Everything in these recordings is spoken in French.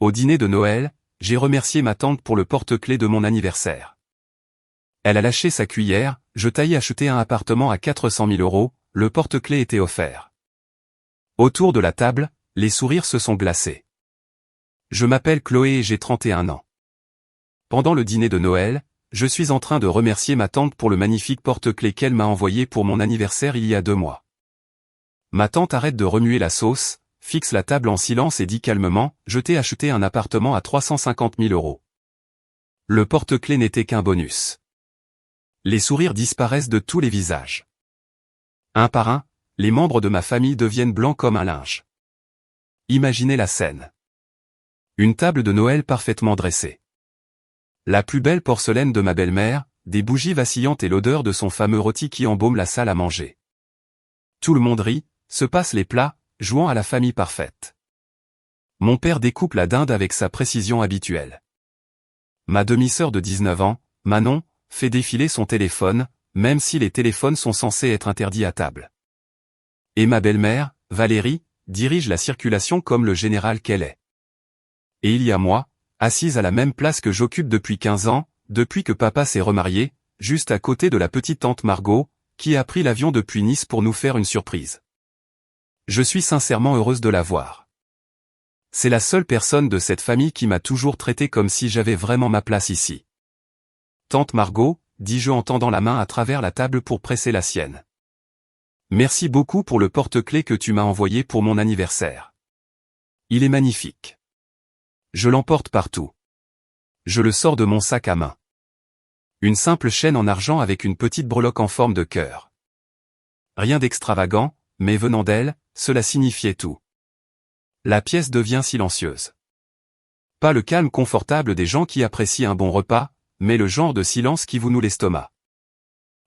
Au dîner de Noël, j'ai remercié ma tante pour le porte-clés de mon anniversaire. Elle a lâché sa cuillère, je t'ai acheté un appartement à 400 000 €, le porte-clés était offert. Autour de la table, les sourires se sont glacés. Je m'appelle Chloé et j'ai 31 ans. Pendant le dîner de Noël, je suis en train de remercier ma tante pour le magnifique porte-clés qu'elle m'a envoyé pour mon anniversaire il y a 2 mois. Ma tante arrête de remuer la sauce, fixe la table en silence et dit calmement, je t'ai acheté un appartement à 350 000 €. Le porte-clés n'était qu'un bonus. Les sourires disparaissent de tous les visages. Un par un, les membres de ma famille deviennent blancs comme un linge. Imaginez la scène. Une table de Noël parfaitement dressée. La plus belle porcelaine de ma belle-mère, des bougies vacillantes et l'odeur de son fameux rôti qui embaume la salle à manger. Tout le monde rit, se passe les plats, jouant à la famille parfaite. Mon père découpe la dinde avec sa précision habituelle. Ma demi-sœur de 19 ans, Manon, fait défiler son téléphone, même si les téléphones sont censés être interdits à table. Et ma belle-mère, Valérie, dirige la circulation comme le général qu'elle est. Et il y a moi, assise à la même place que j'occupe depuis 15 ans, depuis que papa s'est remarié, juste à côté de la petite tante Margot, qui a pris l'avion depuis Nice pour nous faire une surprise. Je suis sincèrement heureuse de la voir. C'est la seule personne de cette famille qui m'a toujours traité comme si j'avais vraiment ma place ici. Tante Margot, dis-je en tendant la main à travers la table pour presser la sienne. Merci beaucoup pour le porte-clés que tu m'as envoyé pour mon anniversaire. Il est magnifique. Je l'emporte partout. Je le sors de mon sac à main. Une simple chaîne en argent avec une petite breloque en forme de cœur. Rien d'extravagant, mais venant d'elle, cela signifiait tout. La pièce devient silencieuse. Pas le calme confortable des gens qui apprécient un bon repas, mais le genre de silence qui vous noue l'estomac.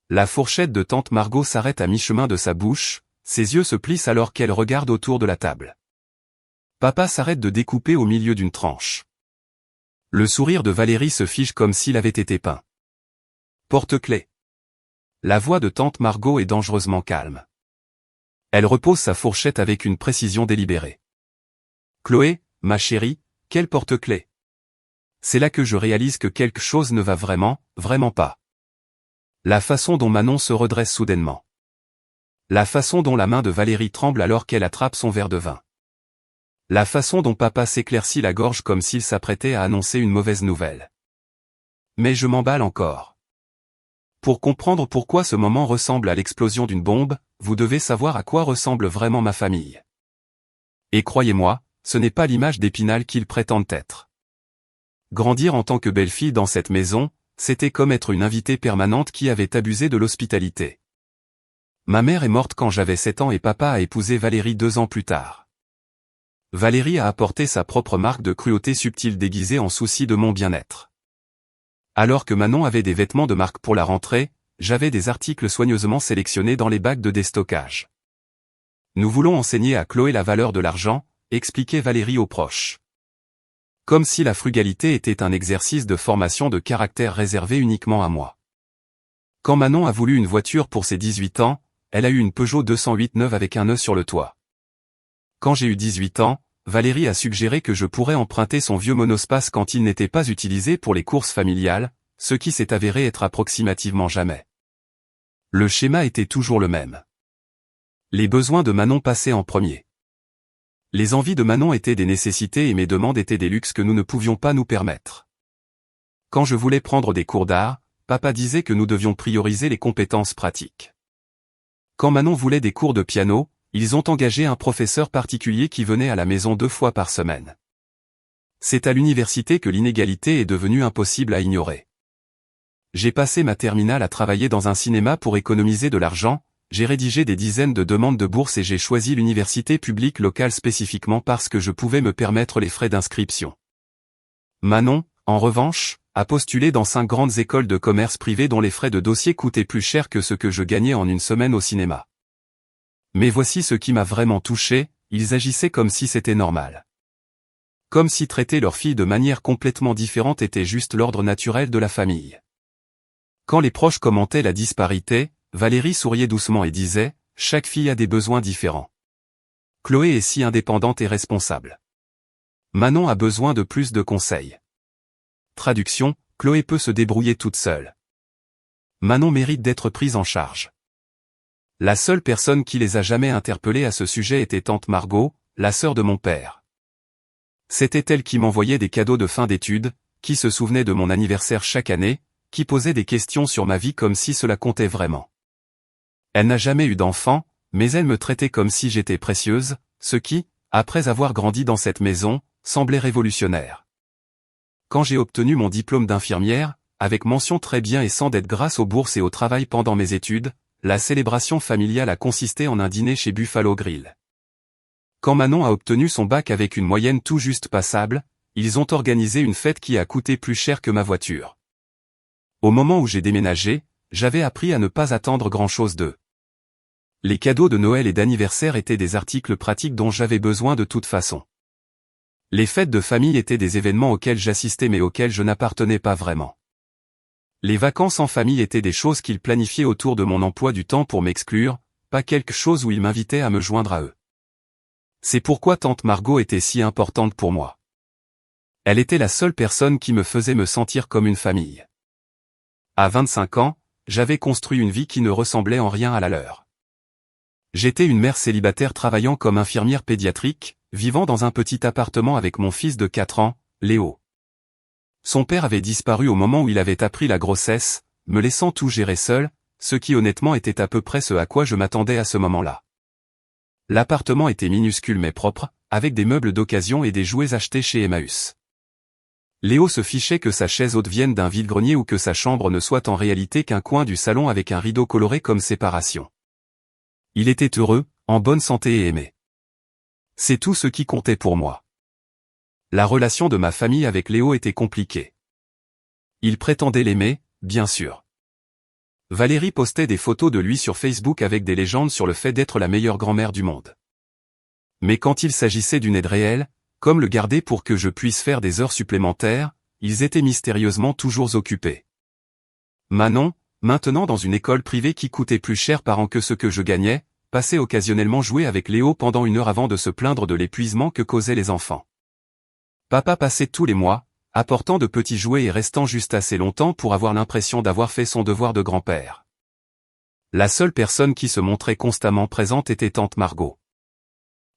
La fourchette de tante Margot s'arrête à mi-chemin de sa bouche, ses yeux se plissent alors qu'elle regarde autour de la table. Papa s'arrête de découper au milieu d'une tranche. Le sourire de Valérie se fige comme s'il avait été peint. Porte-clés. La voix de tante Margot est dangereusement calme. Elle repose sa fourchette avec une précision délibérée. Chloé, ma chérie, quel porte-clés? C'est là que je réalise que quelque chose ne va vraiment, vraiment pas. La façon dont Manon se redresse soudainement. La façon dont la main de Valérie tremble alors qu'elle attrape son verre de vin. La façon dont papa s'éclaircit la gorge comme s'il s'apprêtait à annoncer une mauvaise nouvelle. Mais je m'emballe encore. Pour comprendre pourquoi ce moment ressemble à l'explosion d'une bombe, vous devez savoir à quoi ressemble vraiment ma famille. Et croyez-moi, ce n'est pas l'image d'Épinal qu'ils prétendent être. Grandir en tant que belle-fille dans cette maison, c'était comme être une invitée permanente qui avait abusé de l'hospitalité. Ma mère est morte quand j'avais 7 ans et papa a épousé Valérie 2 ans plus tard. Valérie a apporté sa propre marque de cruauté subtile déguisée en souci de mon bien-être. Alors que Manon avait des vêtements de marque pour la rentrée, j'avais des articles soigneusement sélectionnés dans les bacs de déstockage. Nous voulons enseigner à Chloé la valeur de l'argent, expliquait Valérie aux proches. Comme si la frugalité était un exercice de formation de caractère réservé uniquement à moi. Quand Manon a voulu une voiture pour ses 18 ans, elle a eu une Peugeot 208 neuve avec un nœud sur le toit. Quand j'ai eu 18 ans, Valérie a suggéré que je pourrais emprunter son vieux monospace quand il n'était pas utilisé pour les courses familiales, ce qui s'est avéré être approximativement jamais. Le schéma était toujours le même. Les besoins de Manon passaient en premier. Les envies de Manon étaient des nécessités et mes demandes étaient des luxes que nous ne pouvions pas nous permettre. Quand je voulais prendre des cours d'art, papa disait que nous devions prioriser les compétences pratiques. Quand Manon voulait des cours de piano, ils ont engagé un professeur particulier qui venait à la maison 2 fois par semaine. C'est à l'université que l'inégalité est devenue impossible à ignorer. J'ai passé ma terminale à travailler dans un cinéma pour économiser de l'argent, j'ai rédigé des dizaines de demandes de bourse et j'ai choisi l'université publique locale spécifiquement parce que je pouvais me permettre les frais d'inscription. Manon, en revanche, a postulé dans 5 grandes écoles de commerce privées dont les frais de dossier coûtaient plus cher que ce que je gagnais en une semaine au cinéma. Mais voici ce qui m'a vraiment touché, ils agissaient comme si c'était normal. Comme si traiter leur fille de manière complètement différente était juste l'ordre naturel de la famille. Quand les proches commentaient la disparité, Valérie souriait doucement et disait, « Chaque fille a des besoins différents. Chloé est si indépendante et responsable. Manon a besoin de plus de conseils. Traduction, Chloé peut se débrouiller toute seule. Manon mérite d'être prise en charge. La seule personne qui les a jamais interpellés à ce sujet était tante Margot, la sœur de mon père. C'était elle qui m'envoyait des cadeaux de fin d'études, qui se souvenait de mon anniversaire chaque année, qui posait des questions sur ma vie comme si cela comptait vraiment. Elle n'a jamais eu d'enfant, mais elle me traitait comme si j'étais précieuse, ce qui, après avoir grandi dans cette maison, semblait révolutionnaire. Quand j'ai obtenu mon diplôme d'infirmière, avec mention très bien et sans dette grâce aux bourses et au travail pendant mes études, la célébration familiale a consisté en un dîner chez Buffalo Grill. Quand Manon a obtenu son bac avec une moyenne tout juste passable, ils ont organisé une fête qui a coûté plus cher que ma voiture. Au moment où j'ai déménagé, j'avais appris à ne pas attendre grand-chose d'eux. Les cadeaux de Noël et d'anniversaire étaient des articles pratiques dont j'avais besoin de toute façon. Les fêtes de famille étaient des événements auxquels j'assistais mais auxquels je n'appartenais pas vraiment. Les vacances en famille étaient des choses qu'ils planifiaient autour de mon emploi du temps pour m'exclure, pas quelque chose où ils m'invitaient à me joindre à eux. C'est pourquoi tante Margot était si importante pour moi. Elle était la seule personne qui me faisait me sentir comme une famille. À 25 ans, j'avais construit une vie qui ne ressemblait en rien à la leur. J'étais une mère célibataire travaillant comme infirmière pédiatrique, vivant dans un petit appartement avec mon fils de 4 ans, Léo. Son père avait disparu au moment où il avait appris la grossesse, me laissant tout gérer seul, ce qui honnêtement était à peu près ce à quoi je m'attendais à ce moment-là. L'appartement était minuscule mais propre, avec des meubles d'occasion et des jouets achetés chez Emmaüs. Léo se fichait que sa chaise haute vienne d'un vide-grenier ou que sa chambre ne soit en réalité qu'un coin du salon avec un rideau coloré comme séparation. Il était heureux, en bonne santé et aimé. C'est tout ce qui comptait pour moi. La relation de ma famille avec Léo était compliquée. Il prétendait l'aimer, bien sûr. Valérie postait des photos de lui sur Facebook avec des légendes sur le fait d'être la meilleure grand-mère du monde. Mais quand il s'agissait d'une aide réelle, comme le garder pour que je puisse faire des heures supplémentaires, ils étaient mystérieusement toujours occupés. Manon, maintenant dans une école privée qui coûtait plus cher par an que ce que je gagnais, passait occasionnellement jouer avec Léo pendant une heure avant de se plaindre de l'épuisement que causaient les enfants. Papa passait tous les mois, apportant de petits jouets et restant juste assez longtemps pour avoir l'impression d'avoir fait son devoir de grand-père. La seule personne qui se montrait constamment présente était tante Margot.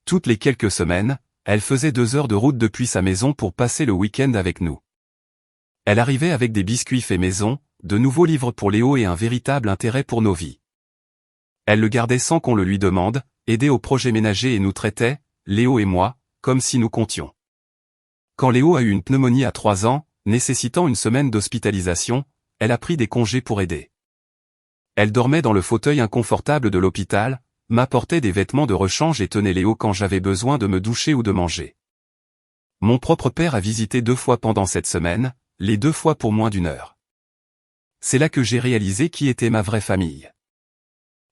Toutes les quelques semaines, elle faisait 2 heures de route depuis sa maison pour passer le week-end avec nous. Elle arrivait avec des biscuits faits maison, de nouveaux livres pour Léo et un véritable intérêt pour nos vies. Elle le gardait sans qu'on le lui demande, aidait au projet ménager et nous traitait, Léo et moi, comme si nous comptions. Quand Léo a eu une pneumonie à 3 ans, nécessitant une semaine d'hospitalisation, elle a pris des congés pour aider. Elle dormait dans le fauteuil inconfortable de l'hôpital, m'apportait des vêtements de rechange et tenait Léo quand j'avais besoin de me doucher ou de manger. Mon propre père a visité 2 fois pendant cette semaine, les 2 fois pour moins d'1 heure. C'est là que j'ai réalisé qui était ma vraie famille.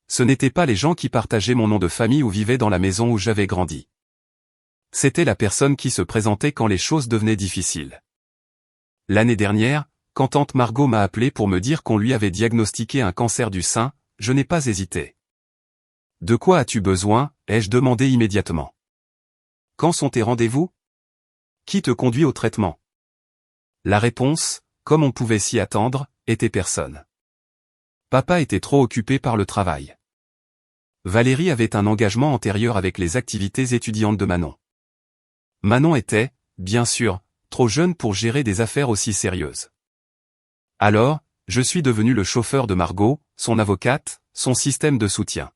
Ce n'étaient pas les gens qui partageaient mon nom de famille ou vivaient dans la maison où j'avais grandi. C'était la personne qui se présentait quand les choses devenaient difficiles. L'année dernière, quand tante Margot m'a appelé pour me dire qu'on lui avait diagnostiqué un cancer du sein, je n'ai pas hésité. « De quoi as-tu besoin ?» ai-je demandé immédiatement. « Quand sont tes rendez-vous ? Qui te conduit au traitement ?» La réponse, comme on pouvait s'y attendre, était personne. Papa était trop occupé par le travail. Valérie avait un engagement antérieur avec les activités étudiantes de Manon. Manon était, bien sûr, trop jeune pour gérer des affaires aussi sérieuses. Alors, je suis devenu le chauffeur de Margot, son avocate, son système de soutien.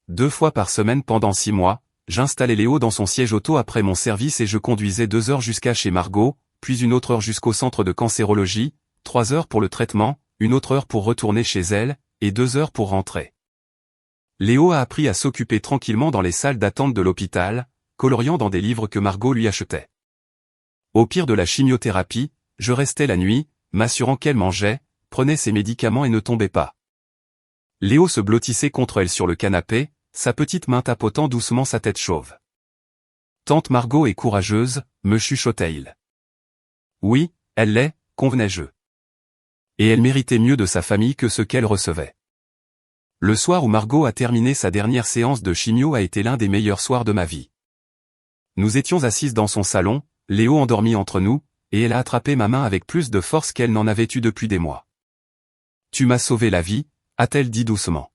2 fois par semaine pendant 6 mois, j'installais Léo dans son siège auto après mon service et je conduisais 2 heures jusqu'à chez Margot, puis une autre heure jusqu'au centre de cancérologie, 3 heures pour le traitement, une autre heure pour retourner chez elle, et 2 heures pour rentrer. Léo a appris à s'occuper tranquillement dans les salles d'attente de l'hôpital, coloriant dans des livres que Margot lui achetait. Au pire de la chimiothérapie, je restais la nuit, m'assurant qu'elle mangeait, prenait ses médicaments et ne tombait pas. Léo se blottissait contre elle sur le canapé, sa petite main tapotant doucement sa tête chauve. Tante Margot est courageuse, me chuchotait-il. Oui, elle l'est, convenais-je. Et elle méritait mieux de sa famille que ce qu'elle recevait. Le soir où Margot a terminé sa dernière séance de chimio a été l'un des meilleurs soirs de ma vie. Nous étions assises dans son salon, Léo endormi entre nous, et elle a attrapé ma main avec plus de force qu'elle n'en avait eu depuis des mois. Tu m'as sauvé la vie, a-t-elle dit doucement.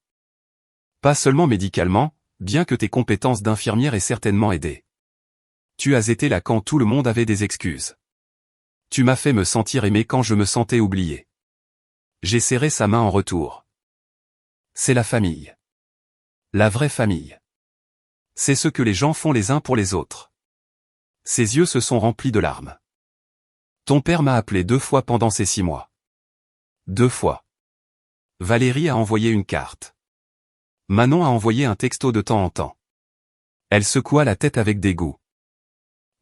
Pas seulement médicalement, bien que tes compétences d'infirmière aient certainement aidé. Tu as été là quand tout le monde avait des excuses. Tu m'as fait me sentir aimé quand je me sentais oublié. J'ai serré sa main en retour. C'est la famille. La vraie famille. C'est ce que les gens font les uns pour les autres. Ses yeux se sont remplis de larmes. Ton père m'a appelé 2 fois pendant ces 6 mois. 2 fois. Valérie a envoyé une carte. Manon a envoyé un texto de temps en temps. Elle secoua la tête avec dégoût.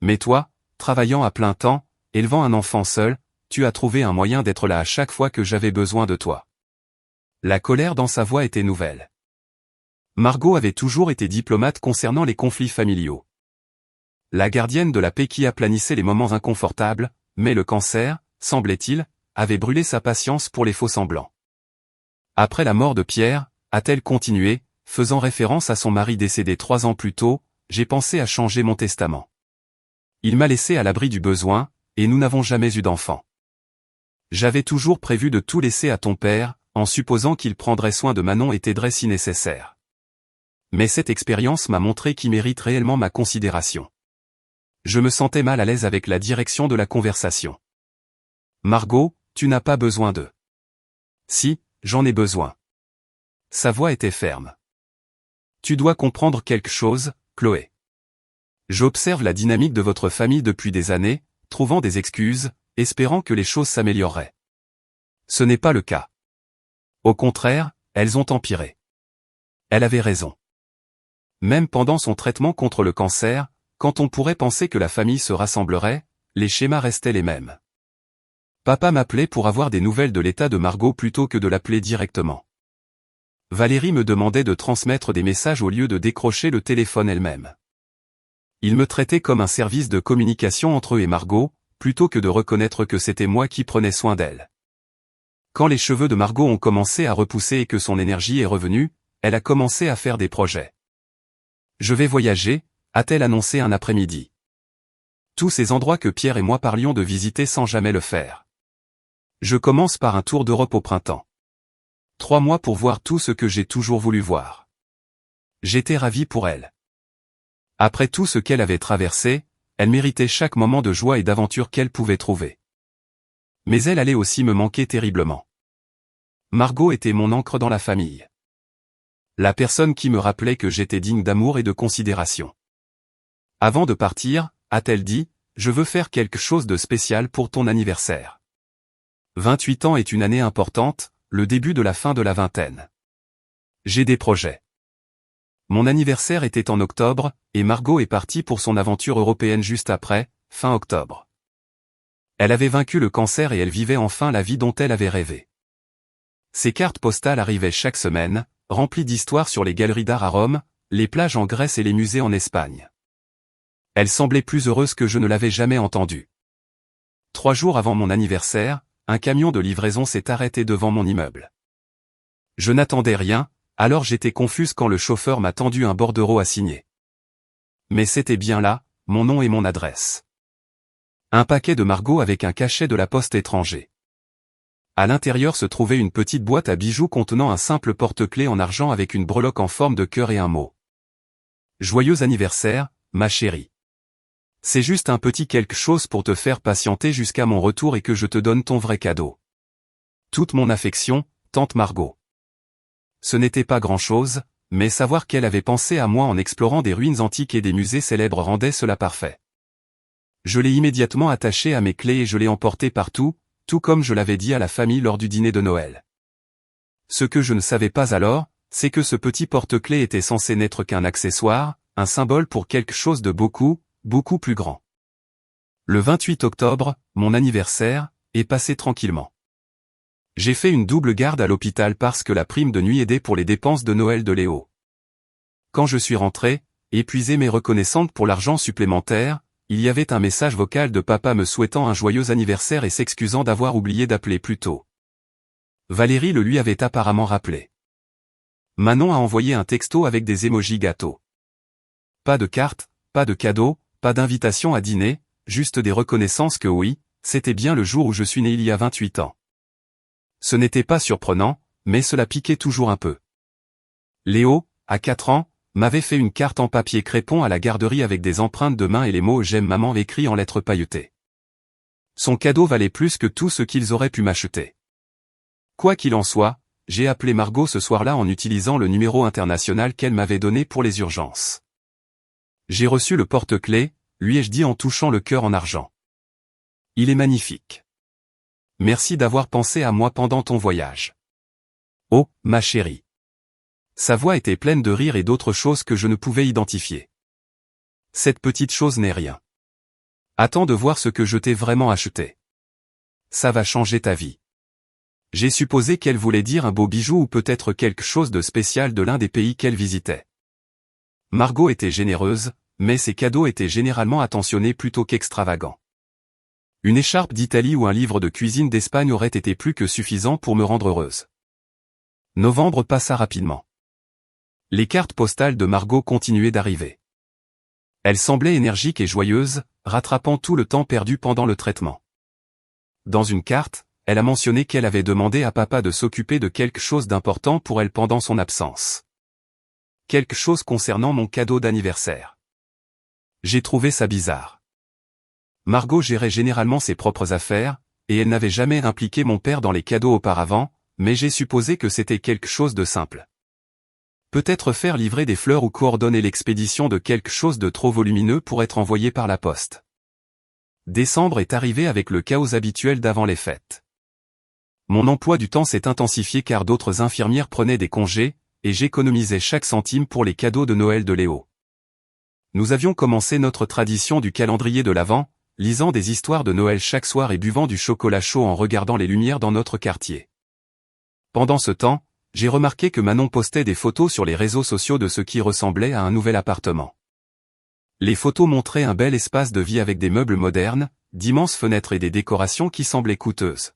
Mais toi, travaillant à plein temps, élevant un enfant seul, tu as trouvé un moyen d'être là à chaque fois que j'avais besoin de toi. La colère dans sa voix était nouvelle. Margot avait toujours été diplomate concernant les conflits familiaux. La gardienne de la paix qui aplanissait les moments inconfortables, mais le cancer, semblait-il, avait brûlé sa patience pour les faux-semblants. Après la mort de Pierre, a-t-elle continué, faisant référence à son mari décédé 3 ans plus tôt, j'ai pensé à changer mon testament. Il m'a laissé à l'abri du besoin, et nous n'avons jamais eu d'enfant. J'avais toujours prévu de tout laisser à ton père, en supposant qu'il prendrait soin de Manon et t'aiderait si nécessaire. Mais cette expérience m'a montré qui mérite réellement ma considération. Je me sentais mal à l'aise avec la direction de la conversation. Margot, tu n'as pas besoin d'eux. Si, j'en ai besoin. Sa voix était ferme. Tu dois comprendre quelque chose, Chloé. J'observe la dynamique de votre famille depuis des années, trouvant des excuses, espérant que les choses s'amélioreraient. Ce n'est pas le cas. Au contraire, elles ont empiré. Elle avait raison. Même pendant son traitement contre le cancer, quand on pourrait penser que la famille se rassemblerait, les schémas restaient les mêmes. Papa m'appelait pour avoir des nouvelles de l'état de Margot plutôt que de l'appeler directement. Valérie me demandait de transmettre des messages au lieu de décrocher le téléphone elle-même. Il me traitait comme un service de communication entre eux et Margot, plutôt que de reconnaître que c'était moi qui prenais soin d'elle. Quand les cheveux de Margot ont commencé à repousser et que son énergie est revenue, elle a commencé à faire des projets. Je vais voyager, a-t-elle annoncé un après-midi. Tous ces endroits que Pierre et moi parlions de visiter sans jamais le faire. Je commence par un tour d'Europe au printemps. 3 mois pour voir tout ce que j'ai toujours voulu voir. J'étais ravi pour elle. Après tout ce qu'elle avait traversé, elle méritait chaque moment de joie et d'aventure qu'elle pouvait trouver. Mais elle allait aussi me manquer terriblement. Margot était mon ancre dans la famille. La personne qui me rappelait que j'étais digne d'amour et de considération. Avant de partir, a-t-elle dit, je veux faire quelque chose de spécial pour ton anniversaire. 28 ans est une année importante, le début de la fin de la vingtaine. J'ai des projets. Mon anniversaire était en octobre, et Margot est partie pour son aventure européenne juste après, fin octobre. Elle avait vaincu le cancer et elle vivait enfin la vie dont elle avait rêvé. Ses cartes postales arrivaient chaque semaine, remplies d'histoires sur les galeries d'art à Rome, les plages en Grèce et les musées en Espagne. Elle semblait plus heureuse que je ne l'avais jamais entendue. 3 jours avant mon anniversaire, un camion de livraison s'est arrêté devant mon immeuble. Je n'attendais rien, alors j'étais confuse quand le chauffeur m'a tendu un bordereau à signer. Mais c'était bien là, mon nom et mon adresse. Un paquet de Margot avec un cachet de la poste étranger. À l'intérieur se trouvait une petite boîte à bijoux contenant un simple porte-clés en argent avec une breloque en forme de cœur et un mot. Joyeux anniversaire, ma chérie. C'est juste un petit quelque chose pour te faire patienter jusqu'à mon retour et que je te donne ton vrai cadeau. Toute mon affection, tante Margot. Ce n'était pas grand-chose, mais savoir qu'elle avait pensé à moi en explorant des ruines antiques et des musées célèbres rendait cela parfait. Je l'ai immédiatement attaché à mes clés et je l'ai emporté partout, tout comme je l'avais dit à la famille lors du dîner de Noël. Ce que je ne savais pas alors, c'est que ce petit porte-clés était censé n'être qu'un accessoire, un symbole pour quelque chose de beaucoup plus grand. Le 28 octobre, mon anniversaire, est passé tranquillement. J'ai fait une double garde à l'hôpital parce que la prime de nuit aidait pour les dépenses de Noël de Léo. Quand je suis rentré, épuisé mais reconnaissante pour l'argent supplémentaire, il y avait un message vocal de papa me souhaitant un joyeux anniversaire et s'excusant d'avoir oublié d'appeler plus tôt. Valérie le lui avait apparemment rappelé. Manon a envoyé un texto avec des émojis gâteaux. Pas de carte, pas de cadeau, pas d'invitation à dîner, juste des reconnaissances que oui, c'était bien le jour où je suis né il y a 28 ans. Ce n'était pas surprenant, mais cela piquait toujours un peu. Léo, à 4 ans, m'avait fait une carte en papier crépon à la garderie avec des empreintes de main et les mots « J'aime maman » écrits en lettres pailletées. Son cadeau valait plus que tout ce qu'ils auraient pu m'acheter. Quoi qu'il en soit, j'ai appelé Margot ce soir-là en utilisant le numéro international qu'elle m'avait donné pour les urgences. J'ai reçu le porte-clés, lui ai-je dit en touchant le cœur en argent. Il est magnifique. Merci d'avoir pensé à moi pendant ton voyage. Oh, ma chérie. Sa voix était pleine de rire et d'autres choses que je ne pouvais identifier. Cette petite chose n'est rien. Attends de voir ce que je t'ai vraiment acheté. Ça va changer ta vie. J'ai supposé qu'elle voulait dire un beau bijou ou peut-être quelque chose de spécial de l'un des pays qu'elle visitait. Margot était généreuse, mais ses cadeaux étaient généralement attentionnés plutôt qu'extravagants. Une écharpe d'Italie ou un livre de cuisine d'Espagne auraient été plus que suffisants pour me rendre heureuse. Novembre passa rapidement. Les cartes postales de Margot continuaient d'arriver. Elle semblait énergique et joyeuse, rattrapant tout le temps perdu pendant le traitement. Dans une carte, elle a mentionné qu'elle avait demandé à papa de s'occuper de quelque chose d'important pour elle pendant son absence. Quelque chose concernant mon cadeau d'anniversaire. J'ai trouvé ça bizarre. Margot gérait généralement ses propres affaires, et elle n'avait jamais impliqué mon père dans les cadeaux auparavant, mais j'ai supposé que c'était quelque chose de simple. Peut-être faire livrer des fleurs ou coordonner l'expédition de quelque chose de trop volumineux pour être envoyé par la poste. Décembre est arrivé avec le chaos habituel d'avant les fêtes. Mon emploi du temps s'est intensifié car d'autres infirmières prenaient des congés, et j'économisais chaque centime pour les cadeaux de Noël de Léo. Nous avions commencé notre tradition du calendrier de l'Avent, lisant des histoires de Noël chaque soir et buvant du chocolat chaud en regardant les lumières dans notre quartier. Pendant ce temps, j'ai remarqué que Manon postait des photos sur les réseaux sociaux de ce qui ressemblait à un nouvel appartement. Les photos montraient un bel espace de vie avec des meubles modernes, d'immenses fenêtres et des décorations qui semblaient coûteuses.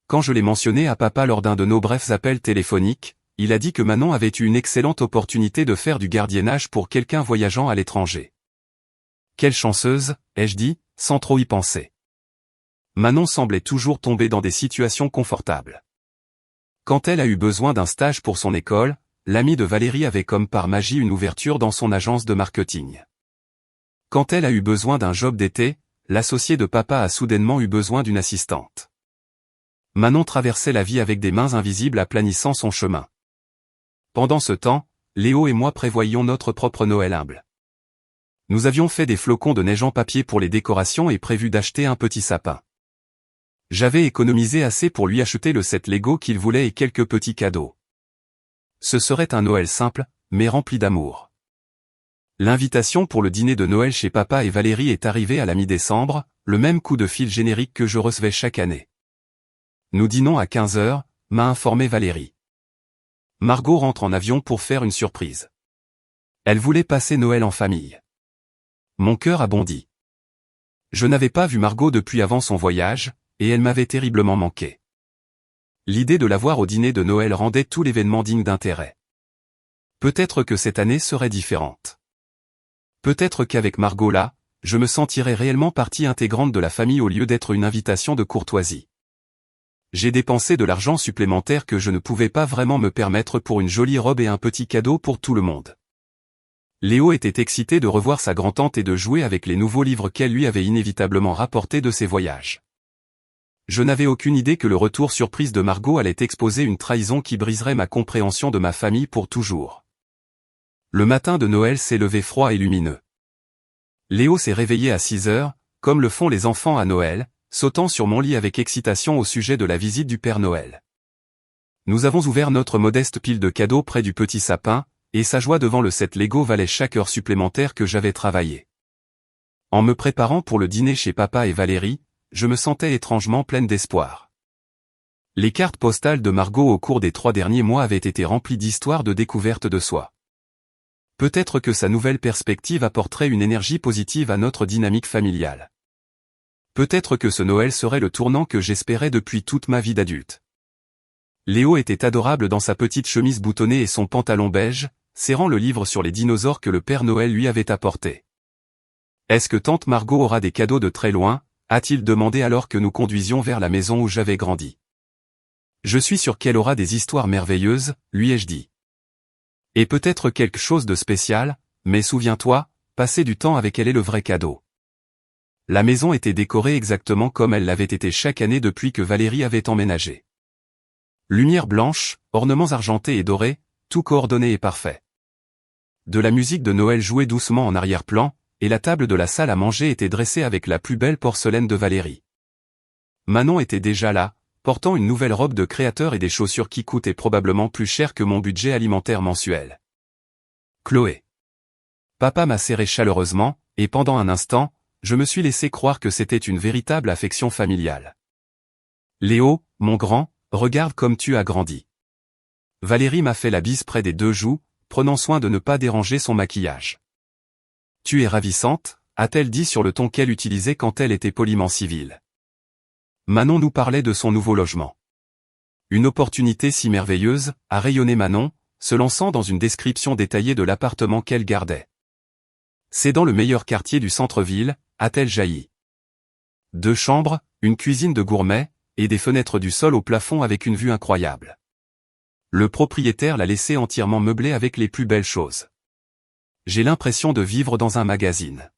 Quand je l'ai mentionné à papa lors d'un de nos brefs appels téléphoniques, il a dit que Manon avait eu une excellente opportunité de faire du gardiennage pour quelqu'un voyageant à l'étranger. Quelle chanceuse, ai-je dit, sans trop y penser. Manon semblait toujours tomber dans des situations confortables. Quand elle a eu besoin d'un stage pour son école, l'ami de Valérie avait comme par magie une ouverture dans son agence de marketing. Quand elle a eu besoin d'un job d'été, l'associé de papa a soudainement eu besoin d'une assistante. Manon traversait la vie avec des mains invisibles aplanissant son chemin. Pendant ce temps, Léo et moi prévoyions notre propre Noël humble. Nous avions fait des flocons de neige en papier pour les décorations et prévu d'acheter un petit sapin. J'avais économisé assez pour lui acheter le set Lego qu'il voulait et quelques petits cadeaux. Ce serait un Noël simple, mais rempli d'amour. L'invitation pour le dîner de Noël chez papa et Valérie est arrivée à la mi-décembre, le même coup de fil générique que je recevais chaque année. Nous dînons à 15h, m'a informé Valérie. Margot rentre en avion pour faire une surprise. Elle voulait passer Noël en famille. Mon cœur a bondi. Je n'avais pas vu Margot depuis avant son voyage, et elle m'avait terriblement manqué. L'idée de la voir au dîner de Noël rendait tout l'événement digne d'intérêt. Peut-être que cette année serait différente. Peut-être qu'avec Margot là, je me sentirais réellement partie intégrante de la famille au lieu d'être une invitation de courtoisie. J'ai dépensé de l'argent supplémentaire que je ne pouvais pas vraiment me permettre pour une jolie robe et un petit cadeau pour tout le monde. Léo était excité de revoir sa grand-tante et de jouer avec les nouveaux livres qu'elle lui avait inévitablement rapportés de ses voyages. Je n'avais aucune idée que le retour surprise de Margot allait exposer une trahison qui briserait ma compréhension de ma famille pour toujours. Le matin de Noël s'est levé froid et lumineux. Léo s'est réveillé à 6h, comme le font les enfants à Noël, sautant sur mon lit avec excitation au sujet de la visite du Père Noël. Nous avons ouvert notre modeste pile de cadeaux près du petit sapin, et sa joie devant le set Lego valait chaque heure supplémentaire que j'avais travaillé. En me préparant pour le dîner chez papa et Valérie, je me sentais étrangement pleine d'espoir. Les cartes postales de Margot au cours des 3 derniers mois avaient été remplies d'histoires de découverte de soi. Peut-être que sa nouvelle perspective apporterait une énergie positive à notre dynamique familiale. Peut-être que ce Noël serait le tournant que j'espérais depuis toute ma vie d'adulte. Léo était adorable dans sa petite chemise boutonnée et son pantalon beige, serrant le livre sur les dinosaures que le Père Noël lui avait apporté. Est-ce que tante Margot aura des cadeaux de très loin, a-t-il demandé alors que nous conduisions vers la maison où j'avais grandi. Je suis sûr qu'elle aura des histoires merveilleuses, lui ai-je dit. Et peut-être quelque chose de spécial, mais souviens-toi, passer du temps avec elle est le vrai cadeau. La maison était décorée exactement comme elle l'avait été chaque année depuis que Valérie avait emménagé. Lumière blanche, ornements argentés et dorés, tout coordonné et parfait. De la musique de Noël jouait doucement en arrière-plan, et la table de la salle à manger était dressée avec la plus belle porcelaine de Valérie. Manon était déjà là, portant une nouvelle robe de créateur et des chaussures qui coûtaient probablement plus cher que mon budget alimentaire mensuel. Chloé. Papa m'a serré chaleureusement, et pendant un instant, je me suis laissé croire que c'était une véritable affection familiale. Léo, mon grand, regarde comme tu as grandi. Valérie m'a fait la bise près des 2 joues, prenant soin de ne pas déranger son maquillage. Tu es ravissante, a-t-elle dit sur le ton qu'elle utilisait quand elle était poliment civile. Manon nous parlait de son nouveau logement. Une opportunité si merveilleuse, a rayonné Manon, se lançant dans une description détaillée de l'appartement qu'elle gardait. C'est dans le meilleur quartier du centre-ville, a-t-elle jailli. 2 chambres, une cuisine de gourmet, et des fenêtres du sol au plafond avec une vue incroyable. Le propriétaire l'a laissé entièrement meublé avec les plus belles choses. J'ai l'impression de vivre dans un magazine.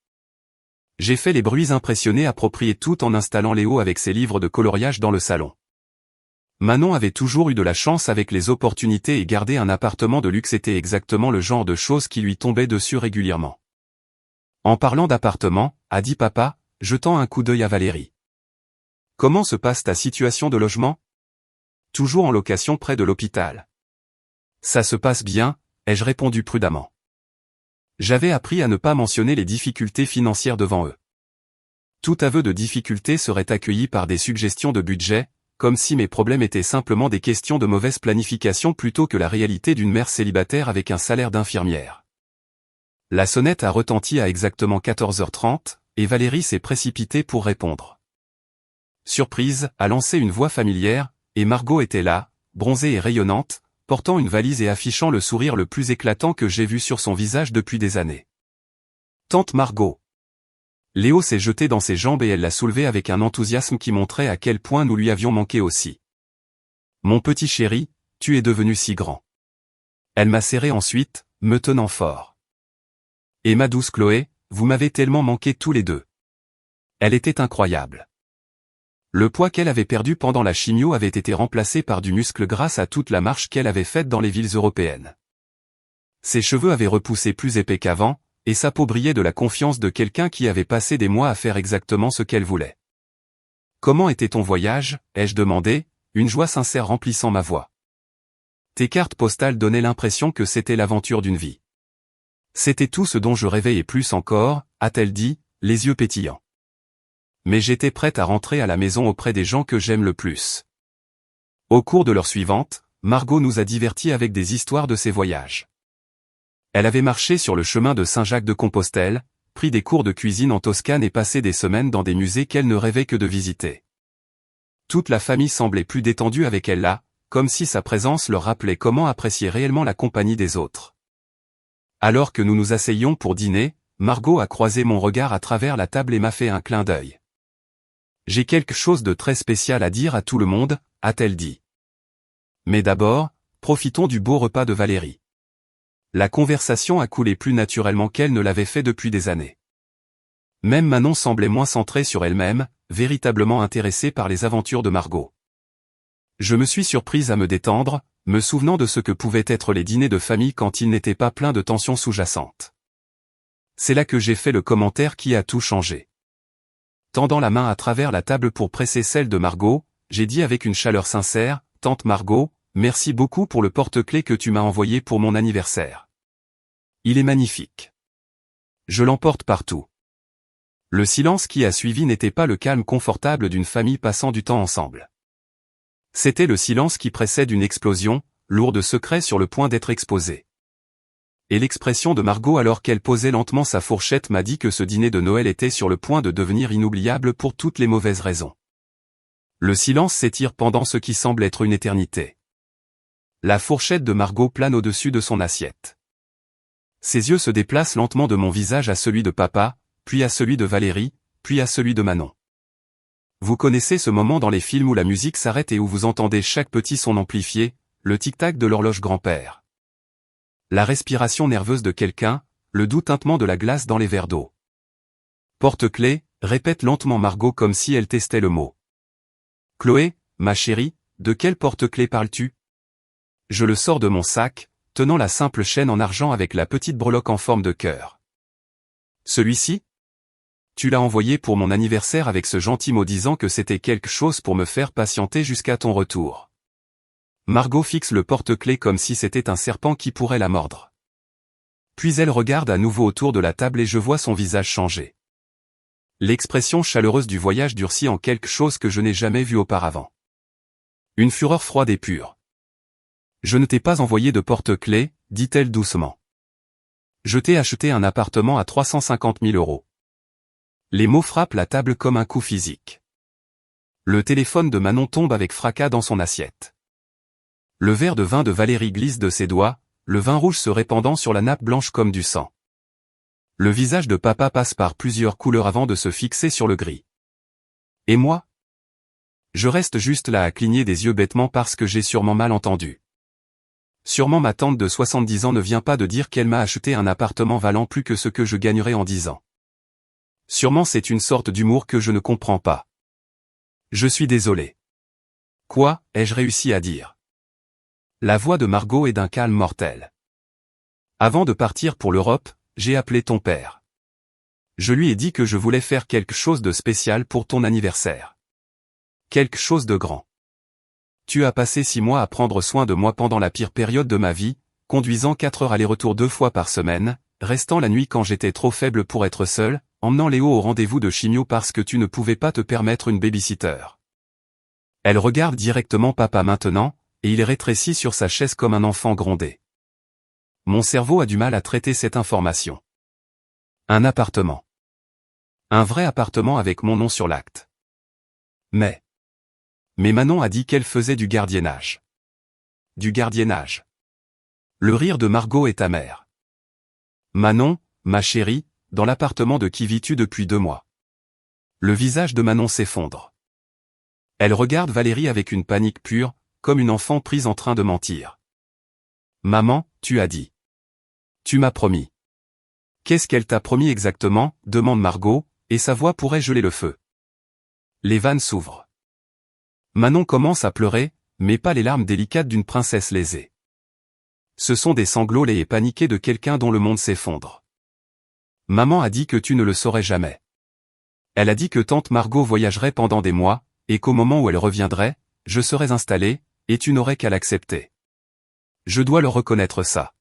J'ai fait les bruits impressionnés appropriés tout en installant Léo avec ses livres de coloriage dans le salon. Manon avait toujours eu de la chance avec les opportunités et garder un appartement de luxe était exactement le genre de choses qui lui tombait dessus régulièrement. En parlant d'appartement, a dit papa, jetant un coup d'œil à Valérie. Comment se passe ta situation de logement? Toujours en location près de l'hôpital. Ça se passe bien, ai-je répondu prudemment. J'avais appris à ne pas mentionner les difficultés financières devant eux. Tout aveu de difficulté serait accueilli par des suggestions de budget, comme si mes problèmes étaient simplement des questions de mauvaise planification plutôt que la réalité d'une mère célibataire avec un salaire d'infirmière. La sonnette a retenti à exactement 14h30, et Valérie s'est précipitée pour répondre. Surprise, a lancé une voix familière, et Margot était là, bronzée et rayonnante, portant une valise et affichant le sourire le plus éclatant que j'ai vu sur son visage depuis des années. Tante Margot. Léo s'est jeté dans ses jambes et elle l'a soulevé avec un enthousiasme qui montrait à quel point nous lui avions manqué aussi. Mon petit chéri, tu es devenu si grand. Elle m'a serré ensuite, me tenant fort. Et ma douce Chloé, vous m'avez tellement manqué tous les deux. Elle était incroyable. Le poids qu'elle avait perdu pendant la chimio avait été remplacé par du muscle grâce à toute la marche qu'elle avait faite dans les villes européennes. Ses cheveux avaient repoussé plus épais qu'avant, et sa peau brillait de la confiance de quelqu'un qui avait passé des mois à faire exactement ce qu'elle voulait. Comment était ton voyage, ai-je demandé, une joie sincère remplissant ma voix. Tes cartes postales donnaient l'impression que c'était l'aventure d'une vie. C'était tout ce dont je rêvais et plus encore, a-t-elle dit, les yeux pétillants. Mais j'étais prête à rentrer à la maison auprès des gens que j'aime le plus. Au cours de l'heure suivante, Margot nous a divertis avec des histoires de ses voyages. Elle avait marché sur le chemin de Saint-Jacques-de-Compostelle, pris des cours de cuisine en Toscane et passé des semaines dans des musées qu'elle ne rêvait que de visiter. Toute la famille semblait plus détendue avec elle là, comme si sa présence leur rappelait comment apprécier réellement la compagnie des autres. Alors que nous nous asseyions pour dîner, Margot a croisé mon regard à travers la table et m'a fait un clin d'œil. J'ai quelque chose de très spécial à dire à tout le monde, a-t-elle dit. Mais d'abord, profitons du beau repas de Valérie. La conversation a coulé plus naturellement qu'elle ne l'avait fait depuis des années. Même Manon semblait moins centrée sur elle-même, véritablement intéressée par les aventures de Margot. Je me suis surprise à me détendre, me souvenant de ce que pouvaient être les dîners de famille quand ils n'étaient pas pleins de tensions sous-jacentes. C'est là que j'ai fait le commentaire qui a tout changé. Tendant la main à travers la table pour presser celle de Margot, j'ai dit avec une chaleur sincère, « Tante Margot, merci beaucoup pour le porte-clés que tu m'as envoyé pour mon anniversaire. Il est magnifique. Je l'emporte partout. » Le silence qui a suivi n'était pas le calme confortable d'une famille passant du temps ensemble. C'était le silence qui précède une explosion, lourd de secrets sur le point d'être exposé. Et l'expression de Margot alors qu'elle posait lentement sa fourchette m'a dit que ce dîner de Noël était sur le point de devenir inoubliable pour toutes les mauvaises raisons. Le silence s'étire pendant ce qui semble être une éternité. La fourchette de Margot plane au-dessus de son assiette. Ses yeux se déplacent lentement de mon visage à celui de papa, puis à celui de Valérie, puis à celui de Manon. Vous connaissez ce moment dans les films où la musique s'arrête et où vous entendez chaque petit son amplifié, le tic-tac de l'horloge grand-père. La respiration nerveuse de quelqu'un, le doux tintement de la glace dans les verres d'eau. Porte-clés, répète lentement Margot comme si elle testait le mot. Chloé, ma chérie, de quel porte-clés parles-tu? Je le sors de mon sac, tenant la simple chaîne en argent avec la petite breloque en forme de cœur. Celui-ci? Tu l'as envoyé pour mon anniversaire avec ce gentil mot disant que c'était quelque chose pour me faire patienter jusqu'à ton retour. Margot fixe le porte-clés comme si c'était un serpent qui pourrait la mordre. Puis elle regarde à nouveau autour de la table et je vois son visage changer. L'expression chaleureuse du voyage durcit en quelque chose que je n'ai jamais vu auparavant. Une fureur froide et pure. Je ne t'ai pas envoyé de porte-clés, dit-elle doucement. Je t'ai acheté un appartement à 350 000 €. Les mots frappent la table comme un coup physique. Le téléphone de Manon tombe avec fracas dans son assiette. Le verre de vin de Valérie glisse de ses doigts, le vin rouge se répandant sur la nappe blanche comme du sang. Le visage de papa passe par plusieurs couleurs avant de se fixer sur le gris. Et moi? Je reste juste là à cligner des yeux bêtement parce que j'ai sûrement mal entendu. Sûrement ma tante de 70 ans ne vient pas de dire qu'elle m'a acheté un appartement valant plus que ce que je gagnerais en 10 ans. Sûrement c'est une sorte d'humour que je ne comprends pas. Je suis désolé. Quoi, ai-je réussi à dire? La voix de Margot est d'un calme mortel. Avant de partir pour l'Europe, j'ai appelé ton père. Je lui ai dit que je voulais faire quelque chose de spécial pour ton anniversaire. Quelque chose de grand. Tu as passé 6 mois à prendre soin de moi pendant la pire période de ma vie, conduisant 4 heures aller-retour 2 fois par semaine, restant la nuit quand j'étais trop faible pour être seul, emmenant Léo au rendez-vous de chimio parce que tu ne pouvais pas te permettre une babysitter. Elle regarde directement papa maintenant, et il rétrécit sur sa chaise comme un enfant grondé. Mon cerveau a du mal à traiter cette information. Un appartement. Un vrai appartement avec mon nom sur l'acte. Mais Manon a dit qu'elle faisait du gardiennage. Du gardiennage. Le rire de Margot est amer. Manon, ma chérie, dans l'appartement de qui vis-tu depuis 2 mois? Le visage de Manon s'effondre. Elle regarde Valérie avec une panique pure, comme une enfant prise en train de mentir. Maman, tu as dit. Tu m'as promis. Qu'est-ce qu'elle t'a promis exactement, demande Margot, et sa voix pourrait geler le feu. Les vannes s'ouvrent. Manon commence à pleurer, mais pas les larmes délicates d'une princesse lésée. Ce sont des sanglots laids et paniqués de quelqu'un dont le monde s'effondre. Maman a dit que tu ne le saurais jamais. Elle a dit que tante Margot voyagerait pendant des mois, et qu'au moment où elle reviendrait, je serais installé, et tu n'aurais qu'à l'accepter. Je dois le reconnaître ça.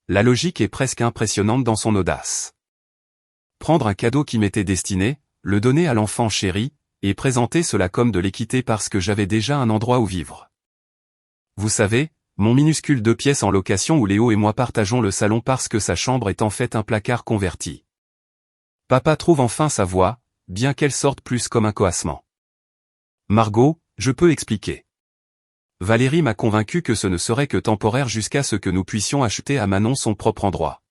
La logique est presque impressionnante dans son audace. Prendre un cadeau qui m'était destiné, le donner à l'enfant chéri, et présenter cela comme de l'équité parce que j'avais déjà un endroit où vivre. Vous savez, mon minuscule 2 pièces en location où Léo et moi partageons le salon parce que sa chambre est en fait un placard converti. Papa trouve enfin sa voix, bien qu'elle sorte plus comme un coassement. Margot, je peux expliquer. Valérie m'a convaincu que ce ne serait que temporaire jusqu'à ce que nous puissions acheter à Manon son propre endroit.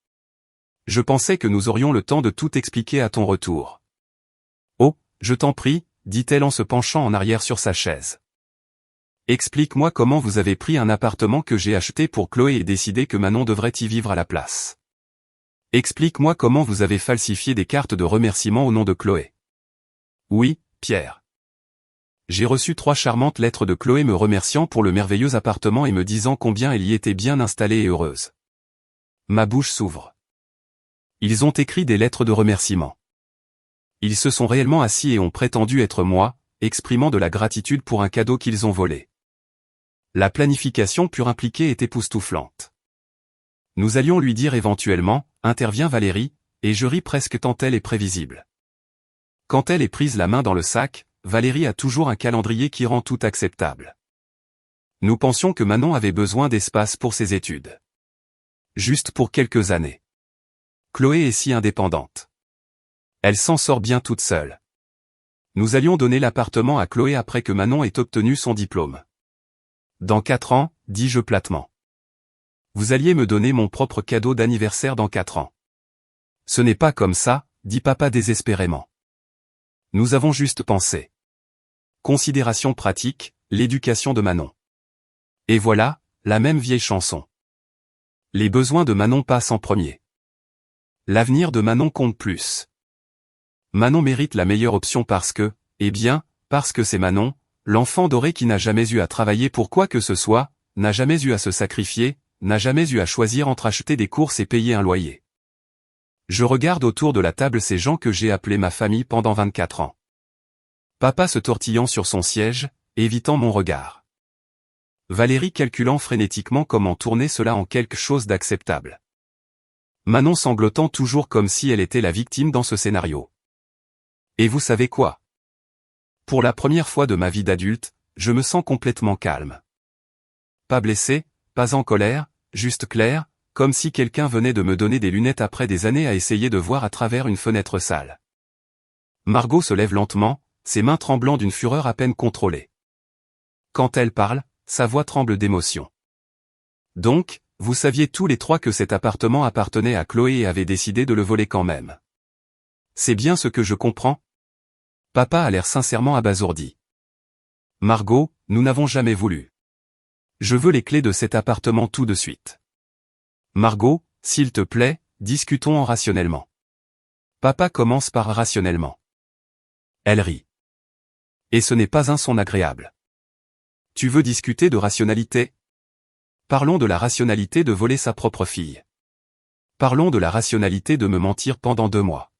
Je pensais que nous aurions le temps de tout expliquer à ton retour. Oh, je t'en prie, dit-elle en se penchant en arrière sur sa chaise. Explique-moi comment vous avez pris un appartement que j'ai acheté pour Chloé et décidé que Manon devrait y vivre à la place. Explique-moi comment vous avez falsifié des cartes de remerciement au nom de Chloé. Oui, Pierre. J'ai reçu 3 charmantes lettres de Chloé me remerciant pour le merveilleux appartement et me disant combien elle y était bien installée et heureuse. Ma bouche s'ouvre. Ils ont écrit des lettres de remerciement. Ils se sont réellement assis et ont prétendu être moi, exprimant de la gratitude pour un cadeau qu'ils ont volé. La planification pure impliquée est époustouflante. Nous allions lui dire éventuellement, intervient Valérie, et je ris presque tant elle est prévisible. Quand elle est prise la main dans le sac, Valérie a toujours un calendrier qui rend tout acceptable. Nous pensions que Manon avait besoin d'espace pour ses études. Juste pour quelques années. Chloé est si indépendante. Elle s'en sort bien toute seule. Nous allions donner l'appartement à Chloé après que Manon ait obtenu son diplôme. Dans 4 ans, dis-je platement. Vous alliez me donner mon propre cadeau d'anniversaire dans 4 ans. Ce n'est pas comme ça, dit papa désespérément. Nous avons juste pensé. Considération pratique, l'éducation de Manon. Et voilà, la même vieille chanson. Les besoins de Manon passent en premier. L'avenir de Manon compte plus. Manon mérite la meilleure option parce que, eh bien, parce que c'est Manon, l'enfant doré qui n'a jamais eu à travailler pour quoi que ce soit, n'a jamais eu à se sacrifier, n'a jamais eu à choisir entre acheter des courses et payer un loyer. Je regarde autour de la table ces gens que j'ai appelés ma famille pendant 24 ans. Papa se tortillant sur son siège, évitant mon regard. Valérie calculant frénétiquement comment tourner cela en quelque chose d'acceptable. Manon sanglotant toujours comme si elle était la victime dans ce scénario. Et vous savez quoi? Pour la première fois de ma vie d'adulte, je me sens complètement calme. Pas blessé, pas en colère, juste clair, comme si quelqu'un venait de me donner des lunettes après des années à essayer de voir à travers une fenêtre sale. Margot se lève lentement, ses mains tremblant d'une fureur à peine contrôlée. Quand elle parle, sa voix tremble d'émotion. Donc, vous saviez tous les trois que cet appartement appartenait à Chloé et avait décidé de le voler quand même. C'est bien ce que je comprends? Papa a l'air sincèrement abasourdi. Margot, nous n'avons jamais voulu. Je veux les clés de cet appartement tout de suite. Margot, s'il te plaît, discutons rationnellement. Papa commence par rationnellement. Elle rit. Et ce n'est pas un son agréable. Tu veux discuter de rationalité? Parlons de la rationalité de voler sa propre fille. Parlons de la rationalité de me mentir pendant 2 mois.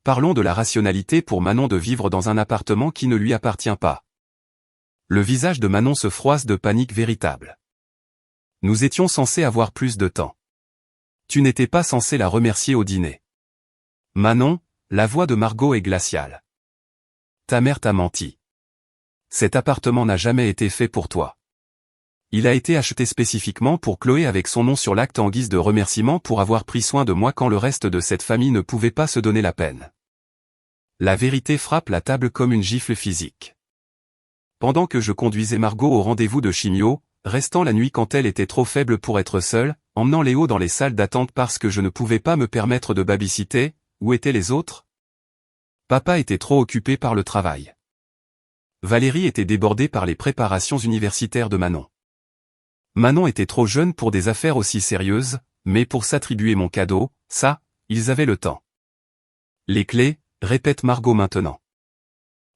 Parlons de la rationalité pour Manon de vivre dans un appartement qui ne lui appartient pas. Le visage de Manon se froisse de panique véritable. Nous étions censés avoir plus de temps. Tu n'étais pas censé la remercier au dîner. Manon, la voix de Margot est glaciale. Ta mère t'a menti. Cet appartement n'a jamais été fait pour toi. Il a été acheté spécifiquement pour Chloé avec son nom sur l'acte en guise de remerciement pour avoir pris soin de moi quand le reste de cette famille ne pouvait pas se donner la peine. La vérité frappe la table comme une gifle physique. Pendant que je conduisais Margot au rendez-vous de chimio, restant la nuit quand elle était trop faible pour être seule, emmenant Léo dans les salles d'attente parce que je ne pouvais pas me permettre de babysitter, où étaient les autres? Papa était trop occupé par le travail. Valérie était débordée par les préparations universitaires de Manon. Manon était trop jeune pour des affaires aussi sérieuses, mais pour s'attribuer mon cadeau, ça, ils avaient le temps. Les clés, répète Margot maintenant.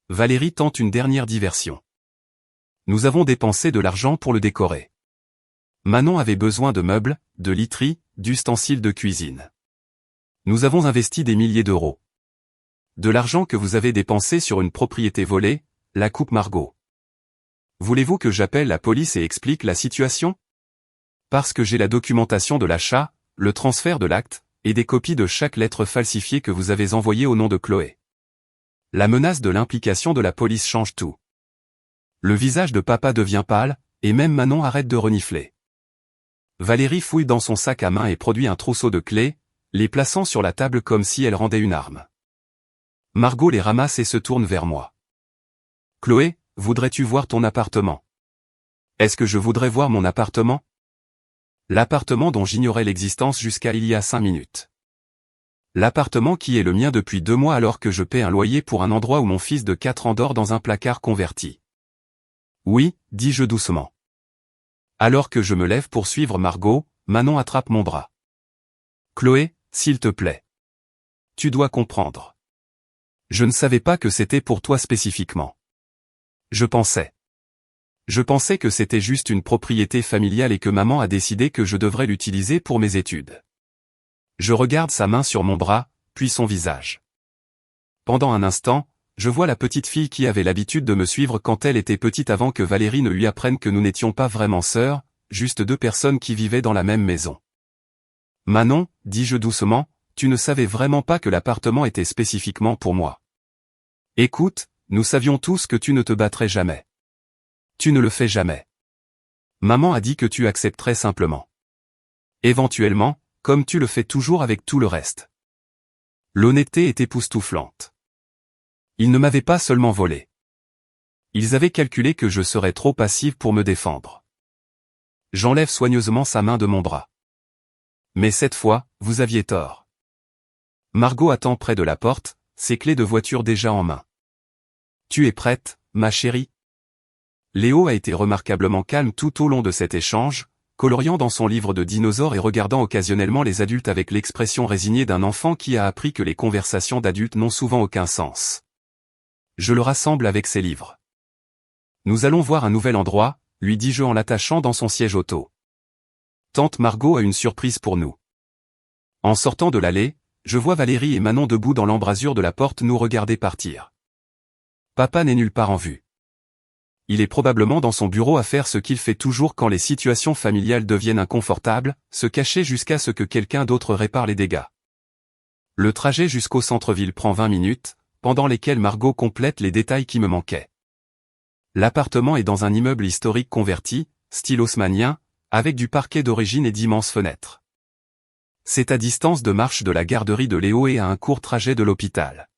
Valérie tente une dernière diversion. Nous avons dépensé de l'argent pour le décorer. Manon avait besoin de meubles, de literie, d'ustensiles de cuisine. Nous avons investi des milliers d'euros. De l'argent que vous avez dépensé sur une propriété volée, la coupe Margot. Voulez-vous que j'appelle la police et explique la situation? Parce que j'ai la documentation de l'achat, le transfert de l'acte, et des copies de chaque lettre falsifiée que vous avez envoyée au nom de Chloé. La menace de l'implication de la police change tout. Le visage de papa devient pâle, et même Manon arrête de renifler. Valérie fouille dans son sac à main et produit un trousseau de clés, les plaçant sur la table comme si elle rendait une arme. Margot les ramasse et se tourne vers moi. Chloé, voudrais-tu voir ton appartement? Est-ce que je voudrais voir mon appartement? L'appartement dont j'ignorais l'existence jusqu'à il y a 5 minutes. L'appartement qui est le mien depuis 2 mois alors que je paie un loyer pour un endroit où mon fils de 4 ans dort dans un placard converti. Oui, dis-je doucement. Alors que je me lève pour suivre Margot, Manon attrape mon bras. Chloé, s'il te plaît. Tu dois comprendre. Je ne savais pas que c'était pour toi spécifiquement. Je pensais que c'était juste une propriété familiale et que maman a décidé que je devrais l'utiliser pour mes études. Je regarde sa main sur mon bras, puis son visage. Pendant un instant, je vois la petite fille qui avait l'habitude de me suivre quand elle était petite avant que Valérie ne lui apprenne que nous n'étions pas vraiment sœurs, juste 2 personnes qui vivaient dans la même maison. Manon, dis-je doucement, tu ne savais vraiment pas que l'appartement était spécifiquement pour moi. Écoute, nous savions tous que tu ne te battrais jamais. Tu ne le fais jamais. Maman a dit que tu accepterais simplement. Éventuellement, comme tu le fais toujours avec tout le reste. L'honnêteté est époustouflante. Ils ne m'avaient pas seulement volé. Ils avaient calculé que je serais trop passive pour me défendre. J'enlève soigneusement sa main de mon bras. Mais cette fois, vous aviez tort. Margot attend près de la porte, ses clés de voiture déjà en main. Tu es prête, ma chérie? Léo a été remarquablement calme tout au long de cet échange, coloriant dans son livre de dinosaures et regardant occasionnellement les adultes avec l'expression résignée d'un enfant qui a appris que les conversations d'adultes n'ont souvent aucun sens. Je le rassemble avec ses livres. Nous allons voir un nouvel endroit, lui dis-je en l'attachant dans son siège auto. Tante Margot a une surprise pour nous. En sortant de l'allée, je vois Valérie et Manon debout dans l'embrasure de la porte nous regarder partir. Papa n'est nulle part en vue. Il est probablement dans son bureau à faire ce qu'il fait toujours quand les situations familiales deviennent inconfortables, se cacher jusqu'à ce que quelqu'un d'autre répare les dégâts. Le trajet jusqu'au centre-ville prend 20 minutes, pendant lesquelles Margot complète les détails qui me manquaient. L'appartement est dans un immeuble historique converti, style haussmannien, avec du parquet d'origine et d'immenses fenêtres. C'est à distance de marche de la garderie de Léo et à un court trajet de l'hôpital.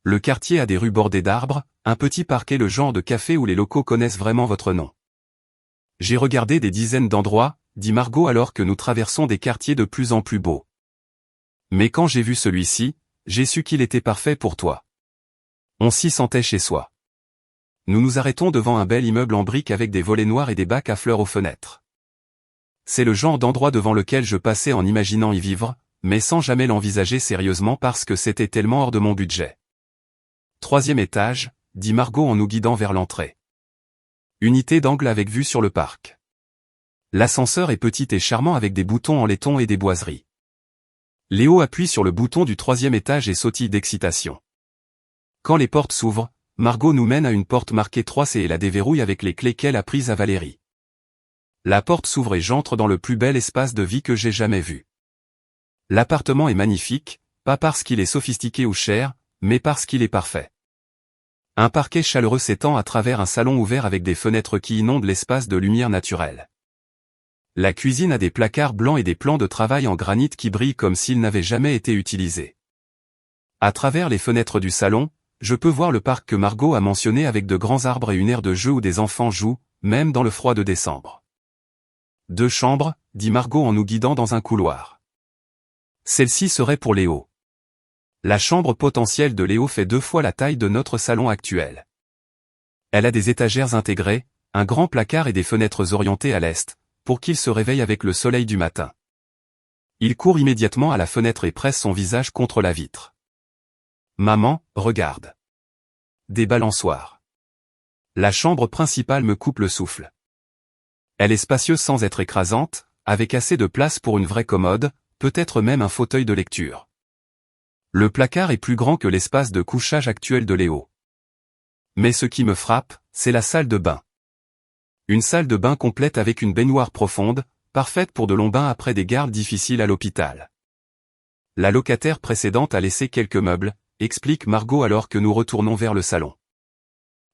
Le quartier a des rues bordées d'arbres, un petit parquet, le genre de café où les locaux connaissent vraiment votre nom. J'ai regardé des dizaines d'endroits, dit Margot alors que nous traversons des quartiers de plus en plus beaux. Mais quand j'ai vu celui-ci, j'ai su qu'il était parfait pour toi. On s'y sentait chez soi. Nous nous arrêtons devant un bel immeuble en briques avec des volets noirs et des bacs à fleurs aux fenêtres. C'est le genre d'endroit devant lequel je passais en imaginant y vivre, mais sans jamais l'envisager sérieusement parce que c'était tellement hors de mon budget. 3e étage, dit Margot en nous guidant vers l'entrée. Unité d'angle avec vue sur le parc. L'ascenseur est petit et charmant avec des boutons en laiton et des boiseries. Léo appuie sur le bouton du 3e étage et sautille d'excitation. Quand les portes s'ouvrent, Margot nous mène à une porte marquée 3C et la déverrouille avec les clés qu'elle a prises à Valérie. La porte s'ouvre et j'entre dans le plus bel espace de vie que j'ai jamais vu. L'appartement est magnifique, pas parce qu'il est sophistiqué ou cher, mais parce qu'il est parfait. Un parquet chaleureux s'étend à travers un salon ouvert avec des fenêtres qui inondent l'espace de lumière naturelle. La cuisine a des placards blancs et des plans de travail en granit qui brillent comme s'ils n'avaient jamais été utilisés. À travers les fenêtres du salon, je peux voir le parc que Margot a mentionné avec de grands arbres et une aire de jeu où des enfants jouent, même dans le froid de décembre. 2 chambres, dit Margot en nous guidant dans un couloir. Celle-ci serait pour Léo. La chambre potentielle de Léo fait 2 fois la taille de notre salon actuel. Elle a des étagères intégrées, un grand placard et des fenêtres orientées à l'est, pour qu'il se réveille avec le soleil du matin. Il court immédiatement à la fenêtre et presse son visage contre la vitre. Maman, regarde. Des balançoires. La chambre principale me coupe le souffle. Elle est spacieuse sans être écrasante, avec assez de place pour une vraie commode, peut-être même un fauteuil de lecture. Le placard est plus grand que l'espace de couchage actuel de Léo. Mais ce qui me frappe, c'est la salle de bain. Une salle de bain complète avec une baignoire profonde, parfaite pour de longs bains après des gardes difficiles à l'hôpital. La locataire précédente a laissé quelques meubles, explique Margot alors que nous retournons vers le salon.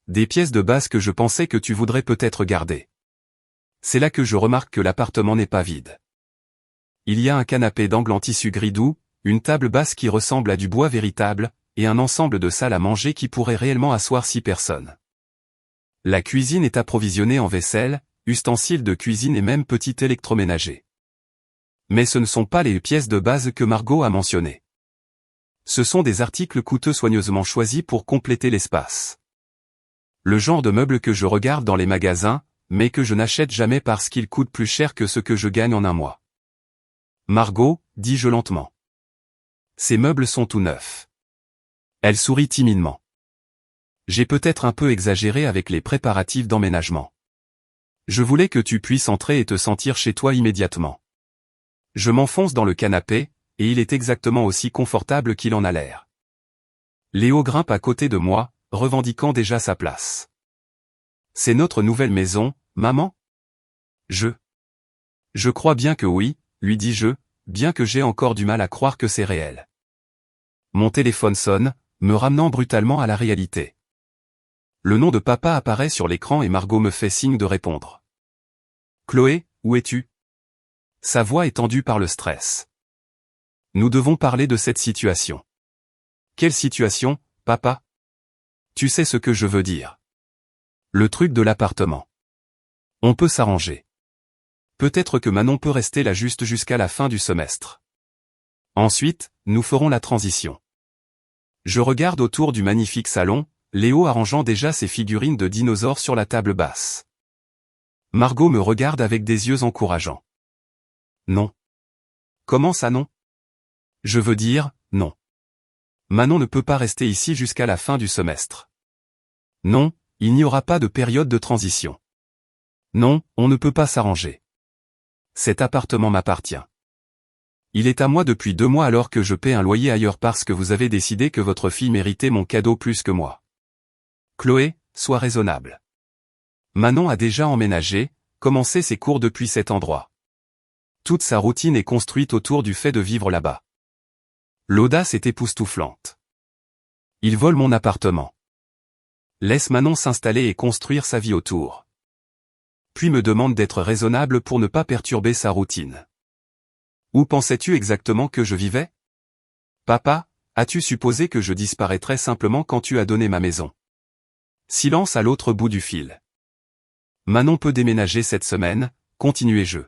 Des pièces de base que je pensais que tu voudrais peut-être garder. C'est là que je remarque que l'appartement n'est pas vide. Il y a un canapé d'angle en tissu gris doux, une table basse qui ressemble à du bois véritable, et un ensemble de salles à manger qui pourrait réellement asseoir 6 personnes. La cuisine est approvisionnée en vaisselle, ustensiles de cuisine et même petit électroménager. Mais ce ne sont pas les pièces de base que Margot a mentionnées. Ce sont des articles coûteux soigneusement choisis pour compléter l'espace. Le genre de meubles que je regarde dans les magasins, mais que je n'achète jamais parce qu'ils coûtent plus cher que ce que je gagne en un mois. Margot, dis-je lentement. Ces meubles sont tout neufs. Elle sourit timidement. J'ai peut-être un peu exagéré avec les préparatifs d'emménagement. Je voulais que tu puisses entrer et te sentir chez toi immédiatement. Je m'enfonce dans le canapé, et il est exactement aussi confortable qu'il en a l'air. Léo grimpe à côté de moi, revendiquant déjà sa place. C'est notre nouvelle maison, maman? Je crois bien que oui, lui dis-je, bien que j'ai encore du mal à croire que c'est réel. Mon téléphone sonne, me ramenant brutalement à la réalité. Le nom de papa apparaît sur l'écran et Margot me fait signe de répondre. Chloé, où es-tu? Sa voix est tendue par le stress. Nous devons parler de cette situation. Quelle situation, papa? Tu sais ce que je veux dire. Le truc de l'appartement. On peut s'arranger. Peut-être que Manon peut rester là juste jusqu'à la fin du semestre. Ensuite, nous ferons la transition. Je regarde autour du magnifique salon, Léo arrangeant déjà ses figurines de dinosaures sur la table basse. Margot me regarde avec des yeux encourageants. Non. Comment ça non? Je veux dire, non. Manon ne peut pas rester ici jusqu'à la fin du semestre. Non, il n'y aura pas de période de transition. Non, on ne peut pas s'arranger. Cet appartement m'appartient. Il est à moi depuis 2 mois alors que je paie un loyer ailleurs parce que vous avez décidé que votre fille méritait mon cadeau plus que moi. Chloé, sois raisonnable. Manon a déjà emménagé, commencé ses cours depuis cet endroit. Toute sa routine est construite autour du fait de vivre là-bas. L'audace est époustouflante. Il vole mon appartement. Laisse Manon s'installer et construire sa vie autour. Puis me demande d'être raisonnable pour ne pas perturber sa routine. Où pensais-tu exactement que je vivais? Papa, as-tu supposé que je disparaîtrais simplement quand tu as donné ma maison? Silence à l'autre bout du fil. Manon peut déménager cette semaine, continuai-je.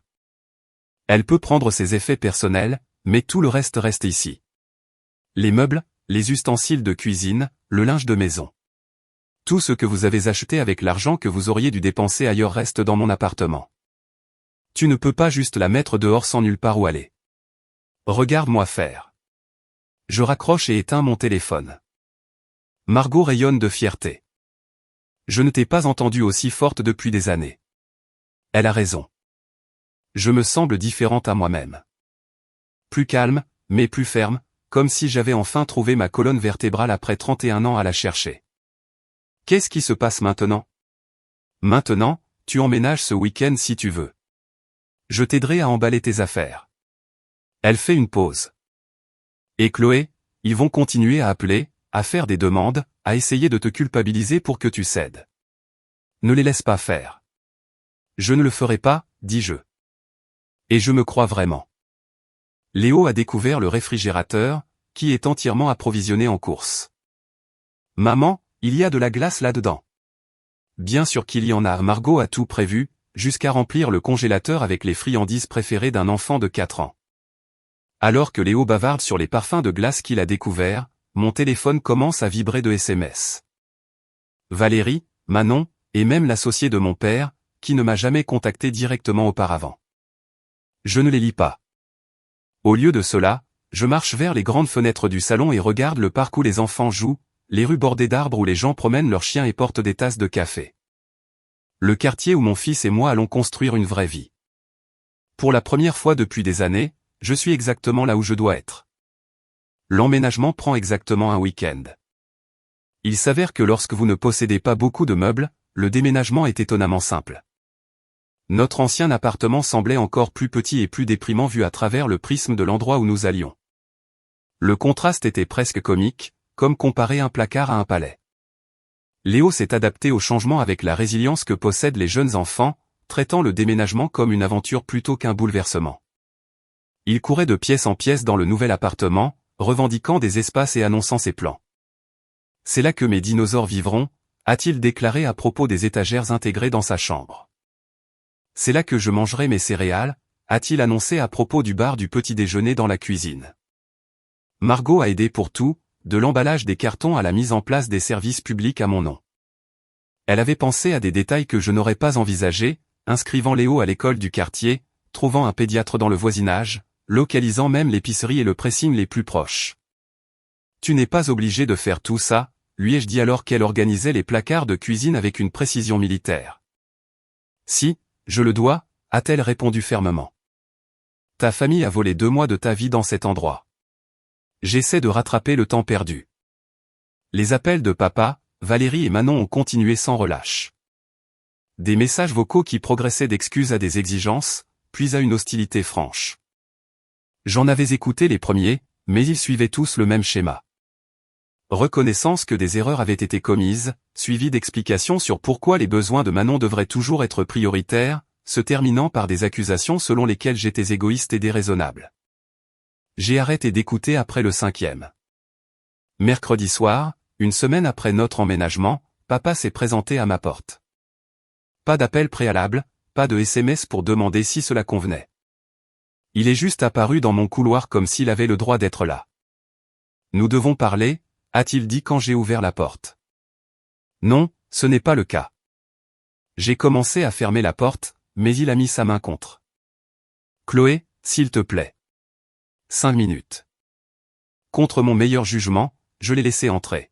Elle peut prendre ses effets personnels, mais tout le reste reste ici. Les meubles, les ustensiles de cuisine, le linge de maison. Tout ce que vous avez acheté avec l'argent que vous auriez dû dépenser ailleurs reste dans mon appartement. Tu ne peux pas juste la mettre dehors sans nulle part où aller. Regarde-moi faire. Je raccroche et éteins mon téléphone. Margot rayonne de fierté. Je ne t'ai pas entendue aussi forte depuis des années. Elle a raison. Je me semble différente à moi-même. Plus calme, mais plus ferme, comme si j'avais enfin trouvé ma colonne vertébrale après 31 ans à la chercher. Qu'est-ce qui se passe maintenant? Maintenant, tu emménages ce week-end si tu veux. Je t'aiderai à emballer tes affaires. Elle fait une pause. Et Chloé, ils vont continuer à appeler, à faire des demandes, à essayer de te culpabiliser pour que tu cèdes. Ne les laisse pas faire. Je ne le ferai pas, dis-je. Et je me crois vraiment. Léo a découvert le réfrigérateur, qui est entièrement approvisionné en course. Maman, il y a de la glace là-dedans. Bien sûr qu'il y en a, Margot a tout prévu, jusqu'à remplir le congélateur avec les friandises préférées d'un enfant de 4 ans. Alors que Léo bavarde sur les parfums de glace qu'il a découverts, mon téléphone commence à vibrer de SMS. Valérie, Manon, et même l'associé de mon père, qui ne m'a jamais contacté directement auparavant. Je ne les lis pas. Au lieu de cela, je marche vers les grandes fenêtres du salon et regarde le parc où les enfants jouent, les rues bordées d'arbres où les gens promènent leurs chiens et portent des tasses de café. Le quartier où mon fils et moi allons construire une vraie vie. Pour la première fois depuis des années, je suis exactement là où je dois être. L'emménagement prend exactement un week-end. Il s'avère que lorsque vous ne possédez pas beaucoup de meubles, le déménagement est étonnamment simple. Notre ancien appartement semblait encore plus petit et plus déprimant vu à travers le prisme de l'endroit où nous allions. Le contraste était presque comique, comme comparer un placard à un palais. Léo s'est adapté au changement avec la résilience que possèdent les jeunes enfants, traitant le déménagement comme une aventure plutôt qu'un bouleversement. Il courait de pièce en pièce dans le nouvel appartement, revendiquant des espaces et annonçant ses plans. C'est là que mes dinosaures vivront, a-t-il déclaré à propos des étagères intégrées dans sa chambre. C'est là que je mangerai mes céréales, a-t-il annoncé à propos du bar du petit déjeuner dans la cuisine. Margot a aidé pour tout, de l'emballage des cartons à la mise en place des services publics à mon nom. Elle avait pensé à des détails que je n'aurais pas envisagés, inscrivant Léo à l'école du quartier, trouvant un pédiatre dans le voisinage, localisant même l'épicerie et le pressing les plus proches. Tu n'es pas obligé de faire tout ça, lui ai-je dit alors qu'elle organisait les placards de cuisine avec une précision militaire. Si, je le dois, a-t-elle répondu fermement. Ta famille a volé 2 mois de ta vie dans cet endroit. J'essaie de rattraper le temps perdu. Les appels de papa, Valérie et Manon ont continué sans relâche. Des messages vocaux qui progressaient d'excuses à des exigences, puis à une hostilité franche. J'en avais écouté les premiers, mais ils suivaient tous le même schéma. Reconnaissance que des erreurs avaient été commises, suivi d'explications sur pourquoi les besoins de Manon devraient toujours être prioritaires, se terminant par des accusations selon lesquelles j'étais égoïste et déraisonnable. J'ai arrêté d'écouter après le 5e. Mercredi soir, une semaine après notre emménagement, papa s'est présenté à ma porte. Pas d'appel préalable, pas de SMS pour demander si cela convenait. Il est juste apparu dans mon couloir comme s'il avait le droit d'être là. Nous devons parler, a-t-il dit quand j'ai ouvert la porte. Non, ce n'est pas le cas. J'ai commencé à fermer la porte, mais il a mis sa main contre. Chloé, s'il te plaît. 5 minutes. Contre mon meilleur jugement, je l'ai laissé entrer.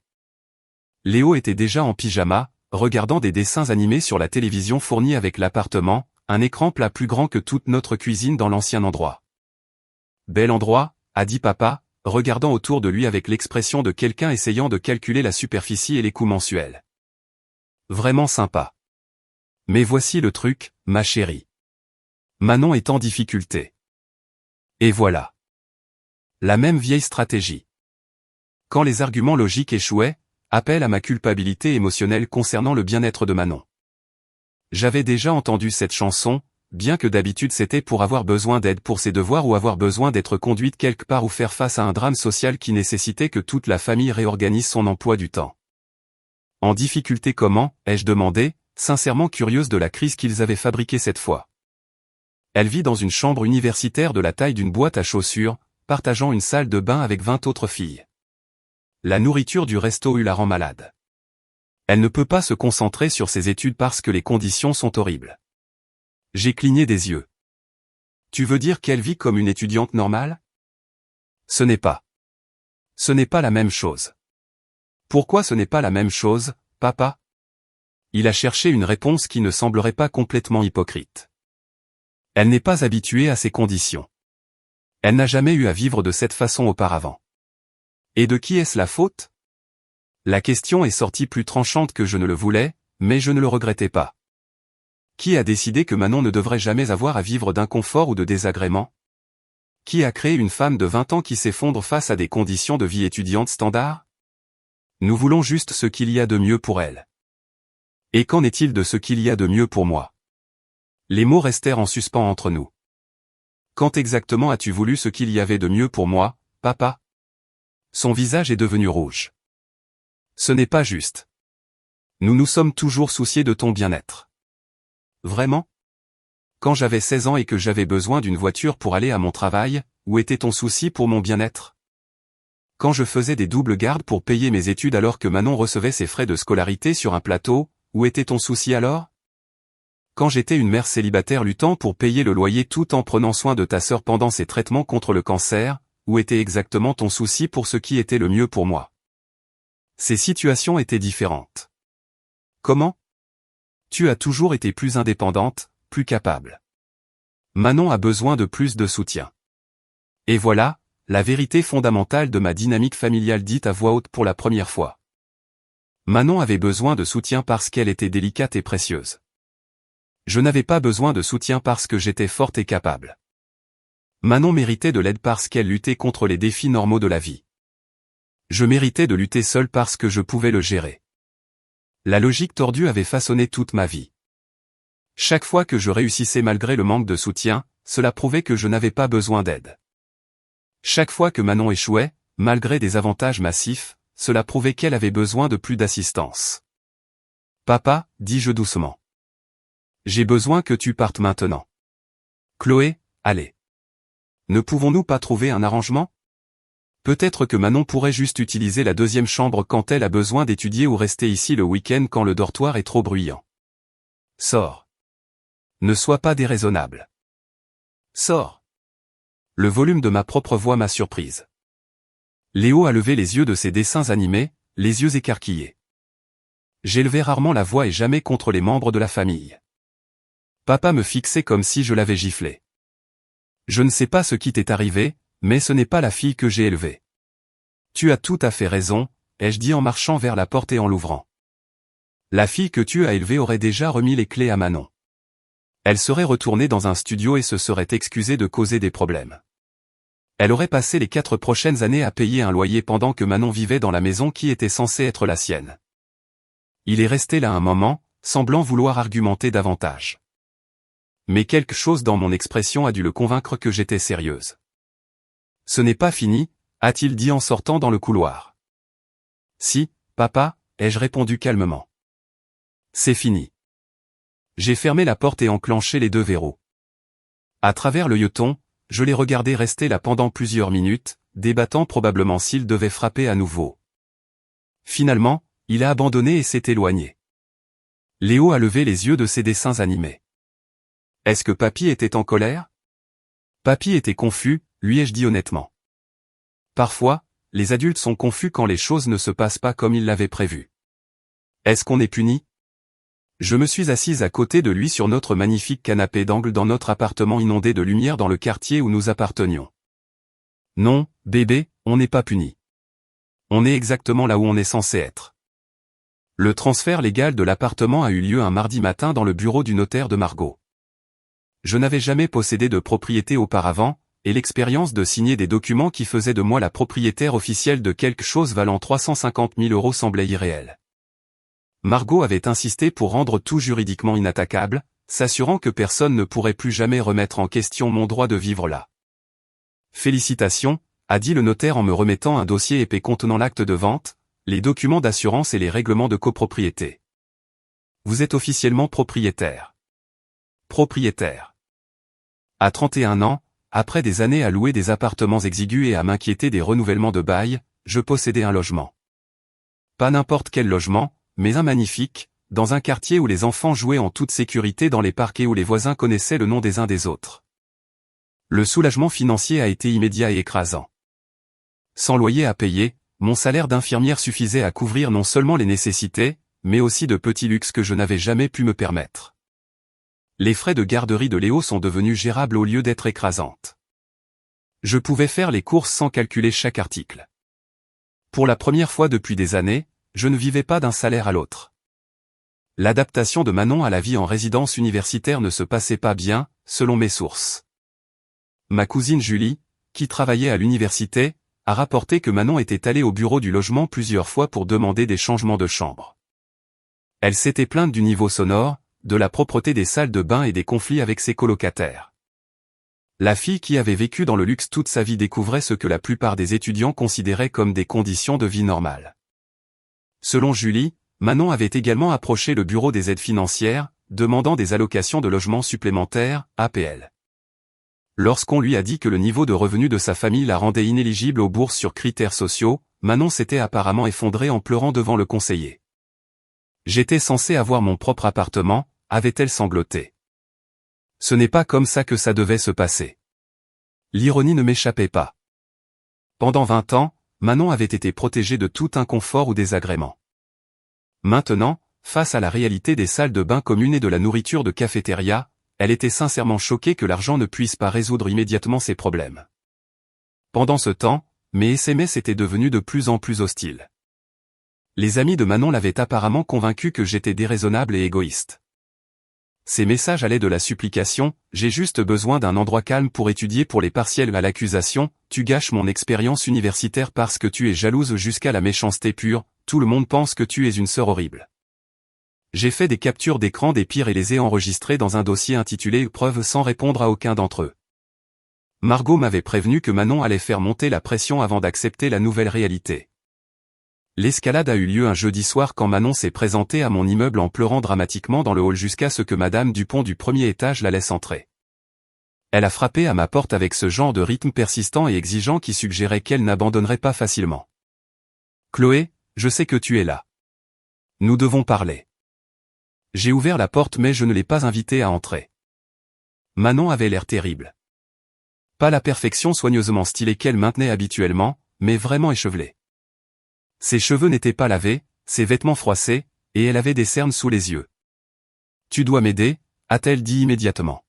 Léo était déjà en pyjama, regardant des dessins animés sur la télévision fournie avec l'appartement, un écran plat plus grand que toute notre cuisine dans l'ancien endroit. Bel endroit, a dit papa, regardant autour de lui avec l'expression de quelqu'un essayant de calculer la superficie et les coûts mensuels. Vraiment sympa. Mais voici le truc, ma chérie. Manon est en difficulté. Et voilà. La même vieille stratégie. Quand les arguments logiques échouaient, appel à ma culpabilité émotionnelle concernant le bien-être de Manon. J'avais déjà entendu cette chanson, bien que d'habitude c'était pour avoir besoin d'aide pour ses devoirs ou avoir besoin d'être conduite quelque part ou faire face à un drame social qui nécessitait que toute la famille réorganise son emploi du temps. En difficulté comment, ai-je demandé, sincèrement curieuse de la crise qu'ils avaient fabriquée cette fois. Elle vit dans une chambre universitaire de la taille d'une boîte à chaussures, partageant une salle de bain avec 20 autres filles. La nourriture du resto la rend malade. Elle ne peut pas se concentrer sur ses études parce que les conditions sont horribles. J'ai cligné des yeux. Tu veux dire qu'elle vit comme une étudiante normale? Ce n'est pas. Ce n'est pas la même chose. Pourquoi ce n'est pas la même chose, papa? Il a cherché une réponse qui ne semblerait pas complètement hypocrite. Elle n'est pas habituée à ces conditions. Elle n'a jamais eu à vivre de cette façon auparavant. Et de qui est-ce la faute? La question est sortie plus tranchante que je ne le voulais, mais je ne le regrettais pas. Qui a décidé que Manon ne devrait jamais avoir à vivre d'inconfort ou de désagréments? Qui a créé une femme de 20 ans qui s'effondre face à des conditions de vie étudiante standard? Nous voulons juste ce qu'il y a de mieux pour elle. Et qu'en est-il de ce qu'il y a de mieux pour moi? Les mots restèrent en suspens entre nous. Quand exactement as-tu voulu ce qu'il y avait de mieux pour moi, papa? Son visage est devenu rouge. Ce n'est pas juste. Nous nous sommes toujours souciés de ton bien-être. Vraiment? Quand j'avais 16 ans et que j'avais besoin d'une voiture pour aller à mon travail, où était ton souci pour mon bien-être? Quand je faisais des doubles gardes pour payer mes études alors que Manon recevait ses frais de scolarité sur un plateau, où était ton souci alors? Quand j'étais une mère célibataire luttant pour payer le loyer tout en prenant soin de ta sœur pendant ses traitements contre le cancer, où était exactement ton souci pour ce qui était le mieux pour moi? Ces situations étaient différentes. Comment? Tu as toujours été plus indépendante, plus capable. Manon a besoin de plus de soutien. Et voilà, la vérité fondamentale de ma dynamique familiale dite à voix haute pour la première fois. Manon avait besoin de soutien parce qu'elle était délicate et précieuse. Je n'avais pas besoin de soutien parce que j'étais forte et capable. Manon méritait de l'aide parce qu'elle luttait contre les défis normaux de la vie. Je méritais de lutter seule parce que je pouvais le gérer. La logique tordue avait façonné toute ma vie. Chaque fois que je réussissais malgré le manque de soutien, cela prouvait que je n'avais pas besoin d'aide. Chaque fois que Manon échouait, malgré des avantages massifs, cela prouvait qu'elle avait besoin de plus d'assistance. Papa, dis-je doucement. J'ai besoin que tu partes maintenant. Chloé, allez. Ne pouvons-nous pas trouver un arrangement? Peut-être que Manon pourrait juste utiliser la deuxième chambre quand elle a besoin d'étudier ou rester ici le week-end quand le dortoir est trop bruyant. Sors. Ne sois pas déraisonnable. Sors. Le volume de ma propre voix m'a surprise. Léo a levé les yeux de ses dessins animés, les yeux écarquillés. J'élevais rarement la voix et jamais contre les membres de la famille. Papa me fixait comme si je l'avais giflé. Je ne sais pas ce qui t'est arrivé, mais ce n'est pas la fille que j'ai élevée. Tu as tout à fait raison, ai-je dit en marchant vers la porte et en l'ouvrant. La fille que tu as élevée aurait déjà remis les clés à Manon. Elle serait retournée dans un studio et se serait excusée de causer des problèmes. Elle aurait passé les 4 prochaines années à payer un loyer pendant que Manon vivait dans la maison qui était censée être la sienne. Il est resté là un moment, semblant vouloir argumenter davantage. Mais quelque chose dans mon expression a dû le convaincre que j'étais sérieuse. Ce n'est pas fini, a-t-il dit en sortant dans le couloir. Si, papa, ai-je répondu calmement. C'est fini. J'ai fermé la porte et enclenché les 2 verrous. À travers le l'œilleton, je l'ai regardé rester là pendant plusieurs minutes, débattant probablement s'il devait frapper à nouveau. Finalement, il a abandonné et s'est éloigné. Léo a levé les yeux de ses dessins animés. Est-ce que papy était en colère? Papy était confus, lui ai-je dit honnêtement. Parfois, les adultes sont confus quand les choses ne se passent pas comme ils l'avaient prévu. Est-ce qu'on est puni? Je me suis assise à côté de lui sur notre magnifique canapé d'angle dans notre appartement inondé de lumière dans le quartier où nous appartenions. Non, bébé, on n'est pas puni. On est exactement là où on est censé être. Le transfert légal de l'appartement a eu lieu un mardi matin dans le bureau du notaire de Margot. Je n'avais jamais possédé de propriété auparavant, et l'expérience de signer des documents qui faisaient de moi la propriétaire officielle de quelque chose valant 350 000 € semblait irréelle. Margot avait insisté pour rendre tout juridiquement inattaquable, s'assurant que personne ne pourrait plus jamais remettre en question mon droit de vivre là. Félicitations, a dit le notaire en me remettant un dossier épais contenant l'acte de vente, les documents d'assurance et les règlements de copropriété. Vous êtes officiellement propriétaire. Propriétaire. À 31 ans, après des années à louer des appartements exigus et à m'inquiéter des renouvellements de bail, je possédais un logement. Pas n'importe quel logement, mais un magnifique, dans un quartier où les enfants jouaient en toute sécurité dans les parcs et où les voisins connaissaient le nom des uns des autres. Le soulagement financier a été immédiat et écrasant. Sans loyer à payer, mon salaire d'infirmière suffisait à couvrir non seulement les nécessités, mais aussi de petits luxes que je n'avais jamais pu me permettre. Les frais de garderie de Léo sont devenus gérables au lieu d'être écrasantes. Je pouvais faire les courses sans calculer chaque article. Pour la première fois depuis des années, je ne vivais pas d'un salaire à l'autre. L'adaptation de Manon à la vie en résidence universitaire ne se passait pas bien, selon mes sources. Ma cousine Julie, qui travaillait à l'université, a rapporté que Manon était allée au bureau du logement plusieurs fois pour demander des changements de chambre. Elle s'était plainte du niveau sonore, de la propreté des salles de bain et des conflits avec ses colocataires. La fille qui avait vécu dans le luxe toute sa vie découvrait ce que la plupart des étudiants considéraient comme des conditions de vie normales. Selon Julie, Manon avait également approché le bureau des aides financières, demandant des allocations de logement supplémentaires, APL. Lorsqu'on lui a dit que le niveau de revenu de sa famille la rendait inéligible aux bourses sur critères sociaux, Manon s'était apparemment effondrée en pleurant devant le conseiller. J'étais censé avoir mon propre appartement, avait-elle sangloté. Ce n'est pas comme ça que ça devait se passer. L'ironie ne m'échappait pas. Pendant 20 ans, Manon avait été protégée de tout inconfort ou désagrément. Maintenant, face à la réalité des salles de bain communes et de la nourriture de cafétéria, elle était sincèrement choquée que l'argent ne puisse pas résoudre immédiatement ses problèmes. Pendant ce temps, mes SMS étaient devenus de plus en plus hostiles. Les amis de Manon l'avaient apparemment convaincue que j'étais déraisonnable et égoïste. Ces messages allaient de la supplication, j'ai juste besoin d'un endroit calme pour étudier pour les partiels à l'accusation, tu gâches mon expérience universitaire parce que tu es jalouse jusqu'à la méchanceté pure, tout le monde pense que tu es une sœur horrible. J'ai fait des captures d'écran des pires et les ai enregistrés dans un dossier intitulé « Preuves » sans répondre à aucun d'entre eux. Margot m'avait prévenu que Manon allait faire monter la pression avant d'accepter la nouvelle réalité. L'escalade a eu lieu un jeudi soir quand Manon s'est présentée à mon immeuble en pleurant dramatiquement dans le hall jusqu'à ce que Madame Dupont du premier étage la laisse entrer. Elle a frappé à ma porte avec ce genre de rythme persistant et exigeant qui suggérait qu'elle n'abandonnerait pas facilement. « Chloé, je sais que tu es là. Nous devons parler. » J'ai ouvert la porte mais je ne l'ai pas invitée à entrer. Manon avait l'air terrible. Pas la perfection soigneusement stylée qu'elle maintenait habituellement, mais vraiment échevelée. Ses cheveux n'étaient pas lavés, ses vêtements froissés, et elle avait des cernes sous les yeux. « Tu dois m'aider » a-t-elle dit immédiatement.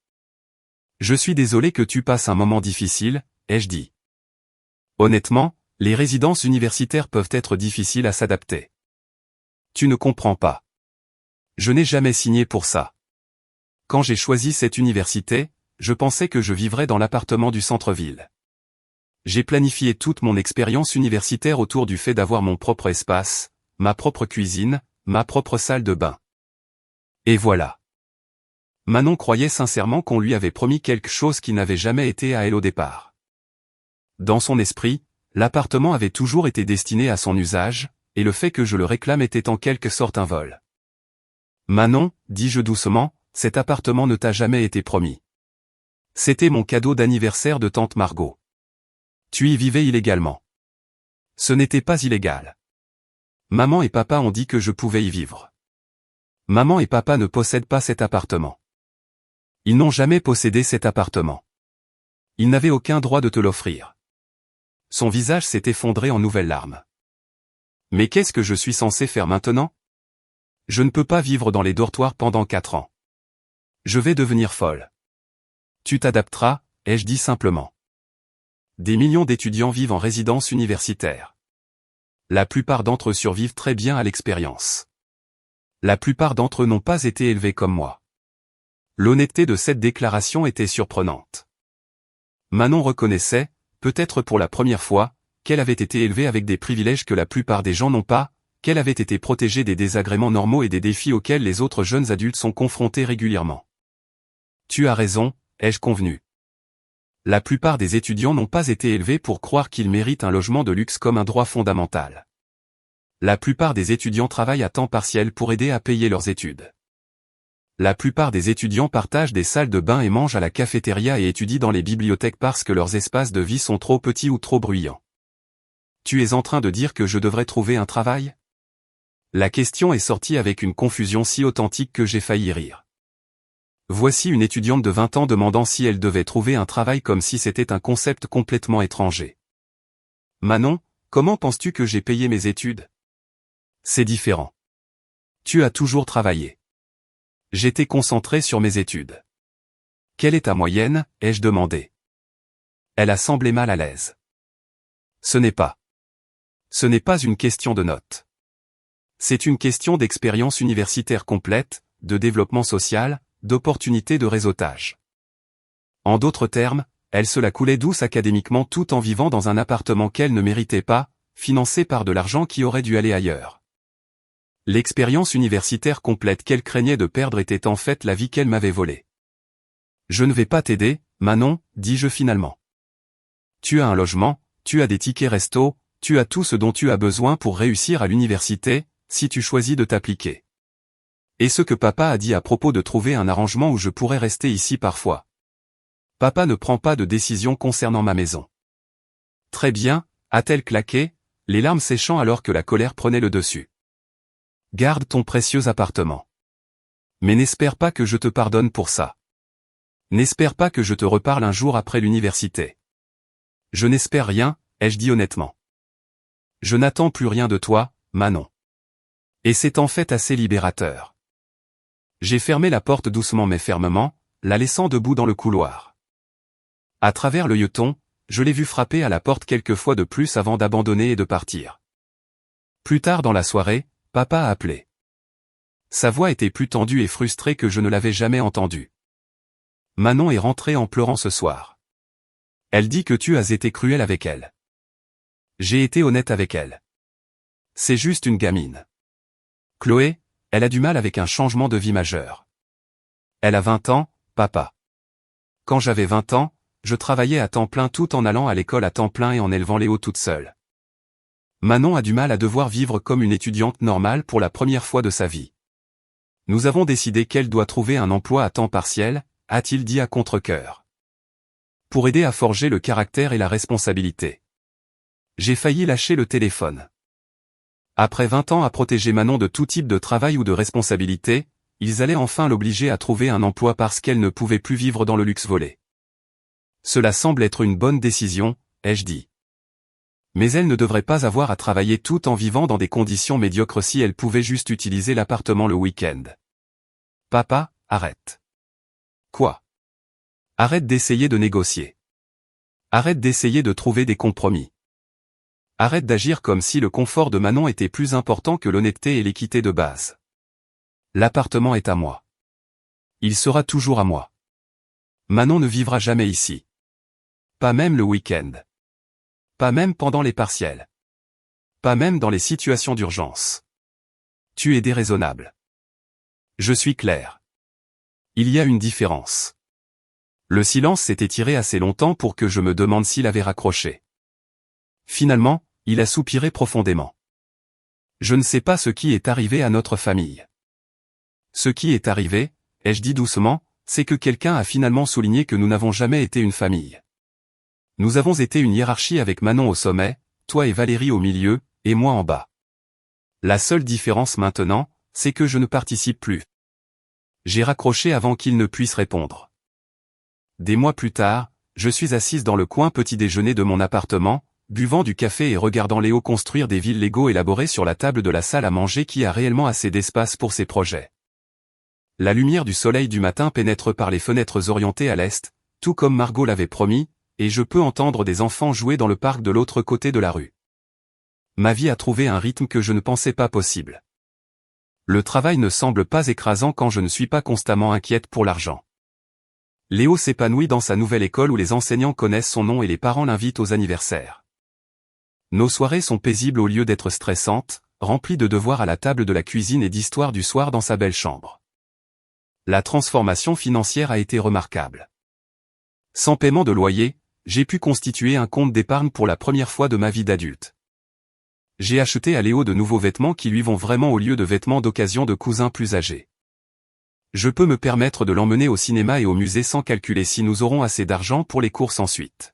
« Je suis désolé que tu passes un moment difficile » ai-je dit. Honnêtement, les résidences universitaires peuvent être difficiles à s'adapter. Tu ne comprends pas. Je n'ai jamais signé pour ça. Quand j'ai choisi cette université, je pensais que je vivrais dans l'appartement du centre-ville. J'ai planifié toute mon expérience universitaire autour du fait d'avoir mon propre espace, ma propre cuisine, ma propre salle de bain. Et voilà. Manon croyait sincèrement qu'on lui avait promis quelque chose qui n'avait jamais été à elle au départ. Dans son esprit, l'appartement avait toujours été destiné à son usage, et le fait que je le réclame était en quelque sorte un vol. Manon, dis-je doucement, cet appartement ne t'a jamais été promis. C'était mon cadeau d'anniversaire de tante Margot. Tu y vivais illégalement. Ce n'était pas illégal. Maman et papa ont dit que je pouvais y vivre. Maman et papa ne possèdent pas cet appartement. Ils n'ont jamais possédé cet appartement. Ils n'avaient aucun droit de te l'offrir. Son visage s'est effondré en nouvelles larmes. Mais qu'est-ce que je suis censé faire maintenant? Je ne peux pas vivre dans les dortoirs pendant 4 ans. Je vais devenir folle. Tu t'adapteras, ai-je dit simplement. Des millions d'étudiants vivent en résidence universitaire. La plupart d'entre eux survivent très bien à l'expérience. La plupart d'entre eux n'ont pas été élevés comme moi. L'honnêteté de cette déclaration était surprenante. Manon reconnaissait, peut-être pour la première fois, qu'elle avait été élevée avec des privilèges que la plupart des gens n'ont pas, qu'elle avait été protégée des désagréments normaux et des défis auxquels les autres jeunes adultes sont confrontés régulièrement. Tu as raison, ai-je convenu. La plupart des étudiants n'ont pas été élevés pour croire qu'ils méritent un logement de luxe comme un droit fondamental. La plupart des étudiants travaillent à temps partiel pour aider à payer leurs études. La plupart des étudiants partagent des salles de bain et mangent à la cafétéria et étudient dans les bibliothèques parce que leurs espaces de vie sont trop petits ou trop bruyants. Tu es en train de dire que je devrais trouver un travail? La question est sortie avec une confusion si authentique que j'ai failli rire. Voici une étudiante de 20 ans demandant si elle devait trouver un travail comme si c'était un concept complètement étranger. Manon, comment penses-tu que j'ai payé mes études? C'est différent. Tu as toujours travaillé. J'étais concentré sur mes études. Quelle est ta moyenne, ai-je demandé. Elle a semblé mal à l'aise. Ce n'est pas une question de notes. C'est une question d'expérience universitaire complète, de développement social, d'opportunités de réseautage. En d'autres termes, elle se la coulait douce académiquement tout en vivant dans un appartement qu'elle ne méritait pas, financé par de l'argent qui aurait dû aller ailleurs. L'expérience universitaire complète qu'elle craignait de perdre était en fait la vie qu'elle m'avait volée. Je ne vais pas t'aider, Manon, dis-je finalement. Tu as un logement, tu as des tickets resto, tu as tout ce dont tu as besoin pour réussir à l'université, si tu choisis de t'appliquer. Et ce que papa a dit à propos de trouver un arrangement où je pourrais rester ici parfois. Papa ne prend pas de décision concernant ma maison. Très bien, a-t-elle claqué, les larmes séchant alors que la colère prenait le dessus. Garde ton précieux appartement. Mais n'espère pas que je te pardonne pour ça. N'espère pas que je te reparle un jour après l'université. Je n'espère rien, ai-je dit honnêtement. Je n'attends plus rien de toi, Manon. Et c'est en fait assez libérateur. J'ai fermé la porte doucement mais fermement, la laissant debout dans le couloir. À travers le l'œilleton, je l'ai vu frapper à la porte quelques fois de plus avant d'abandonner et de partir. Plus tard dans la soirée, papa a appelé. Sa voix était plus tendue et frustrée que je ne l'avais jamais entendue. Manon est rentrée en pleurant ce soir. Elle dit que tu as été cruel avec elle. J'ai été honnête avec elle. C'est juste une gamine. Chloé, elle a du mal avec un changement de vie majeur. Elle a 20 ans, papa. Quand j'avais 20 ans, je travaillais à temps plein tout en allant à l'école à temps plein et en élevant Léo toute seule. Manon a du mal à devoir vivre comme une étudiante normale pour la première fois de sa vie. Nous avons décidé qu'elle doit trouver un emploi à temps partiel, a-t-il dit à contre-cœur. Pour aider à forger le caractère et la responsabilité. J'ai failli lâcher le téléphone. Après 20 ans à protéger Manon de tout type de travail ou de responsabilité, ils allaient enfin l'obliger à trouver un emploi parce qu'elle ne pouvait plus vivre dans le luxe volé. Cela semble être une bonne décision, ai-je dit. Mais elle ne devrait pas avoir à travailler tout en vivant dans des conditions médiocres si elle pouvait juste utiliser l'appartement le week-end. Papa, arrête. Quoi? Arrête d'essayer de négocier. Arrête d'essayer de trouver des compromis. Arrête d'agir comme si le confort de Manon était plus important que l'honnêteté et l'équité de base. L'appartement est à moi. Il sera toujours à moi. Manon ne vivra jamais ici. Pas même le week-end. Pas même pendant les partiels. Pas même dans les situations d'urgence. Tu es déraisonnable. Je suis clair. Il y a une différence. Le silence s'est étiré assez longtemps pour que je me demande s'il avait raccroché. Finalement, il a soupiré profondément. Je ne sais pas ce qui est arrivé à notre famille. Ce qui est arrivé, ai-je dit doucement, c'est que quelqu'un a finalement souligné que nous n'avons jamais été une famille. Nous avons été une hiérarchie avec Manon au sommet, toi et Valérie au milieu, et moi en bas. La seule différence maintenant, c'est que je ne participe plus. J'ai raccroché avant qu'il ne puisse répondre. Des mois plus tard, je suis assise dans le coin petit déjeuner de mon appartement, buvant du café et regardant Léo construire des villes Lego élaborées sur la table de la salle à manger qui a réellement assez d'espace pour ses projets. La lumière du soleil du matin pénètre par les fenêtres orientées à l'est, tout comme Margot l'avait promis, et je peux entendre des enfants jouer dans le parc de l'autre côté de la rue. Ma vie a trouvé un rythme que je ne pensais pas possible. Le travail ne semble pas écrasant quand je ne suis pas constamment inquiète pour l'argent. Léo s'épanouit dans sa nouvelle école où les enseignants connaissent son nom et les parents l'invitent aux anniversaires. Nos soirées sont paisibles au lieu d'être stressantes, remplies de devoirs à la table de la cuisine et d'histoires du soir dans sa belle chambre. La transformation financière a été remarquable. Sans paiement de loyer, j'ai pu constituer un compte d'épargne pour la première fois de ma vie d'adulte. J'ai acheté à Léo de nouveaux vêtements qui lui vont vraiment au lieu de vêtements d'occasion de cousins plus âgés. Je peux me permettre de l'emmener au cinéma et au musée sans calculer si nous aurons assez d'argent pour les courses ensuite.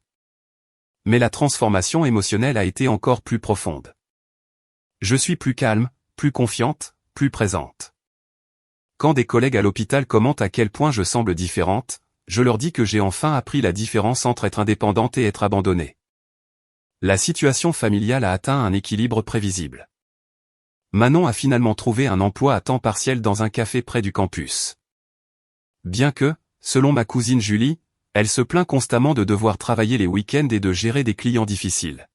Mais la transformation émotionnelle a été encore plus profonde. Je suis plus calme, plus confiante, plus présente. Quand des collègues à l'hôpital commentent à quel point je semble différente, je leur dis que j'ai enfin appris la différence entre être indépendante et être abandonnée. La situation familiale a atteint un équilibre prévisible. Manon a finalement trouvé un emploi à temps partiel dans un café près du campus. Bien que, selon ma cousine Julie, elle se plaint constamment de devoir travailler les week-ends et de gérer des clients difficiles.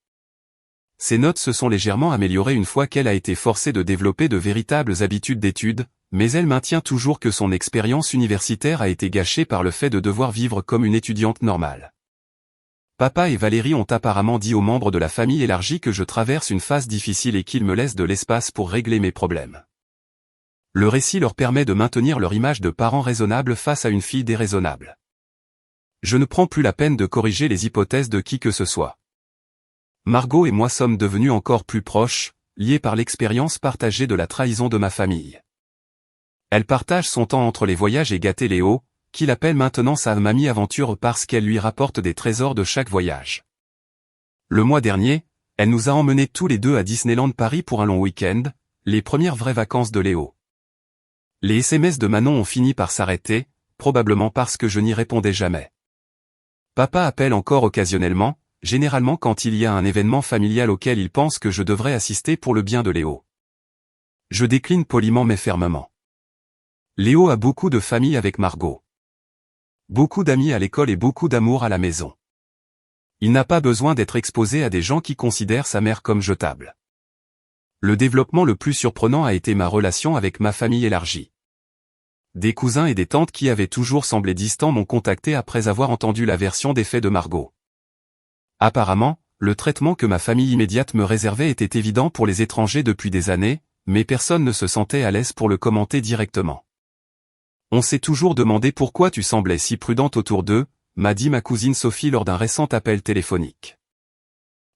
Ses notes se sont légèrement améliorées une fois qu'elle a été forcée de développer de véritables habitudes d'études, mais elle maintient toujours que son expérience universitaire a été gâchée par le fait de devoir vivre comme une étudiante normale. Papa et Valérie ont apparemment dit aux membres de la famille élargie que je traverse une phase difficile et qu'ils me laissent de l'espace pour régler mes problèmes. Le récit leur permet de maintenir leur image de parents raisonnables face à une fille déraisonnable. Je ne prends plus la peine de corriger les hypothèses de qui que ce soit. Margot et moi sommes devenus encore plus proches, liés par l'expérience partagée de la trahison de ma famille. Elle partage son temps entre les voyages et gâter Léo, qu'il appelle maintenant sa mamie aventure parce qu'elle lui rapporte des trésors de chaque voyage. Le mois dernier, elle nous a emmenés tous les deux à Disneyland Paris pour un long week-end, les premières vraies vacances de Léo. Les SMS de Manon ont fini par s'arrêter, probablement parce que je n'y répondais jamais. Papa appelle encore occasionnellement, généralement quand il y a un événement familial auquel il pense que je devrais assister pour le bien de Léo. Je décline poliment mais fermement. Léo a beaucoup de famille avec Margot. Beaucoup d'amis à l'école et beaucoup d'amour à la maison. Il n'a pas besoin d'être exposé à des gens qui considèrent sa mère comme jetable. Le développement le plus surprenant a été ma relation avec ma famille élargie. Des cousins et des tantes qui avaient toujours semblé distants m'ont contacté après avoir entendu la version des faits de Margot. Apparemment, le traitement que ma famille immédiate me réservait était évident pour les étrangers depuis des années, mais personne ne se sentait à l'aise pour le commenter directement. On s'est toujours demandé pourquoi tu semblais si prudente autour d'eux, m'a dit ma cousine Sophie lors d'un récent appel téléphonique.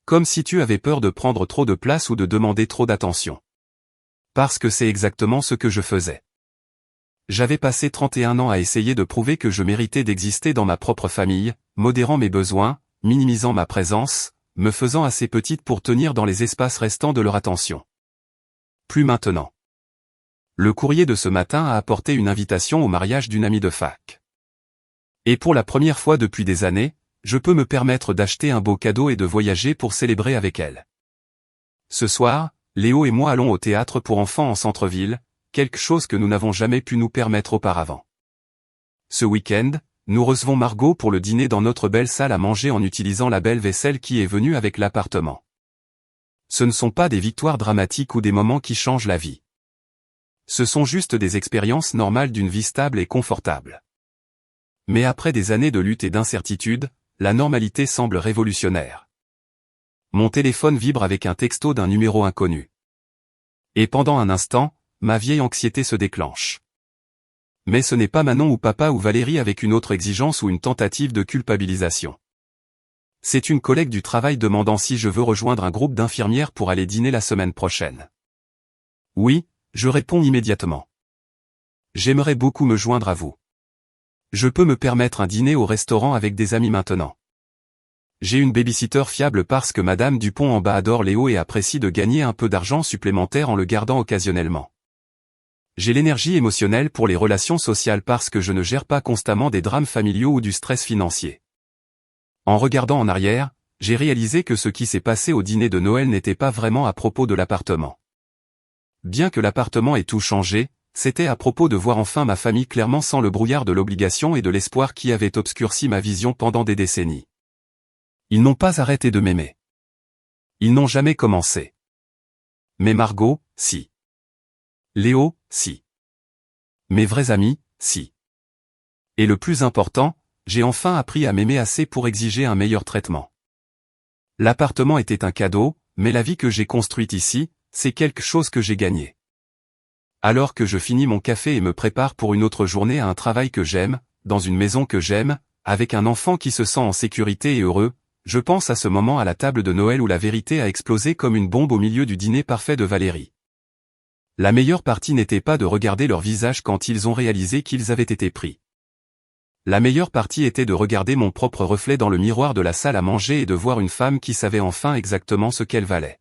Comme si tu avais peur de prendre trop de place ou de demander trop d'attention. Parce que c'est exactement ce que je faisais. J'avais passé 31 ans à essayer de prouver que je méritais d'exister dans ma propre famille, modérant mes besoins, minimisant ma présence, me faisant assez petite pour tenir dans les espaces restants de leur attention. Plus maintenant. Le courrier de ce matin a apporté une invitation au mariage d'une amie de fac. Et pour la première fois depuis des années, je peux me permettre d'acheter un beau cadeau et de voyager pour célébrer avec elle. Ce soir, Léo et moi allons au théâtre pour enfants en centre-ville, quelque chose que nous n'avons jamais pu nous permettre auparavant. Ce week-end, nous recevons Margot pour le dîner dans notre belle salle à manger en utilisant la belle vaisselle qui est venue avec l'appartement. Ce ne sont pas des victoires dramatiques ou des moments qui changent la vie. Ce sont juste des expériences normales d'une vie stable et confortable. Mais après des années de lutte et d'incertitude, la normalité semble révolutionnaire. Mon téléphone vibre avec un texto d'un numéro inconnu. Et pendant un instant, ma vieille anxiété se déclenche. Mais ce n'est pas Manon ou papa ou Valérie avec une autre exigence ou une tentative de culpabilisation. C'est une collègue du travail demandant si je veux rejoindre un groupe d'infirmières pour aller dîner la semaine prochaine. Oui, je réponds immédiatement. J'aimerais beaucoup me joindre à vous. Je peux me permettre un dîner au restaurant avec des amis maintenant. J'ai une babysitter fiable parce que Madame Dupont en bas adore Léo et apprécie de gagner un peu d'argent supplémentaire en le gardant occasionnellement. J'ai l'énergie émotionnelle pour les relations sociales parce que je ne gère pas constamment des drames familiaux ou du stress financier. En regardant en arrière, j'ai réalisé que ce qui s'est passé au dîner de Noël n'était pas vraiment à propos de l'appartement. Bien que l'appartement ait tout changé, c'était à propos de voir enfin ma famille clairement sans le brouillard de l'obligation et de l'espoir qui avait obscurci ma vision pendant des décennies. Ils n'ont pas arrêté de m'aimer. Ils n'ont jamais commencé. Mais Margot, si. Léo, si. Mes vrais amis, si. Et le plus important, j'ai enfin appris à m'aimer assez pour exiger un meilleur traitement. L'appartement était un cadeau, mais la vie que j'ai construite ici, c'est quelque chose que j'ai gagné. Alors que je finis mon café et me prépare pour une autre journée à un travail que j'aime, dans une maison que j'aime, avec un enfant qui se sent en sécurité et heureux, je pense à ce moment à la table de Noël où la vérité a explosé comme une bombe au milieu du dîner parfait de Valérie. La meilleure partie n'était pas de regarder leur visage quand ils ont réalisé qu'ils avaient été pris. La meilleure partie était de regarder mon propre reflet dans le miroir de la salle à manger et de voir une femme qui savait enfin exactement ce qu'elle valait.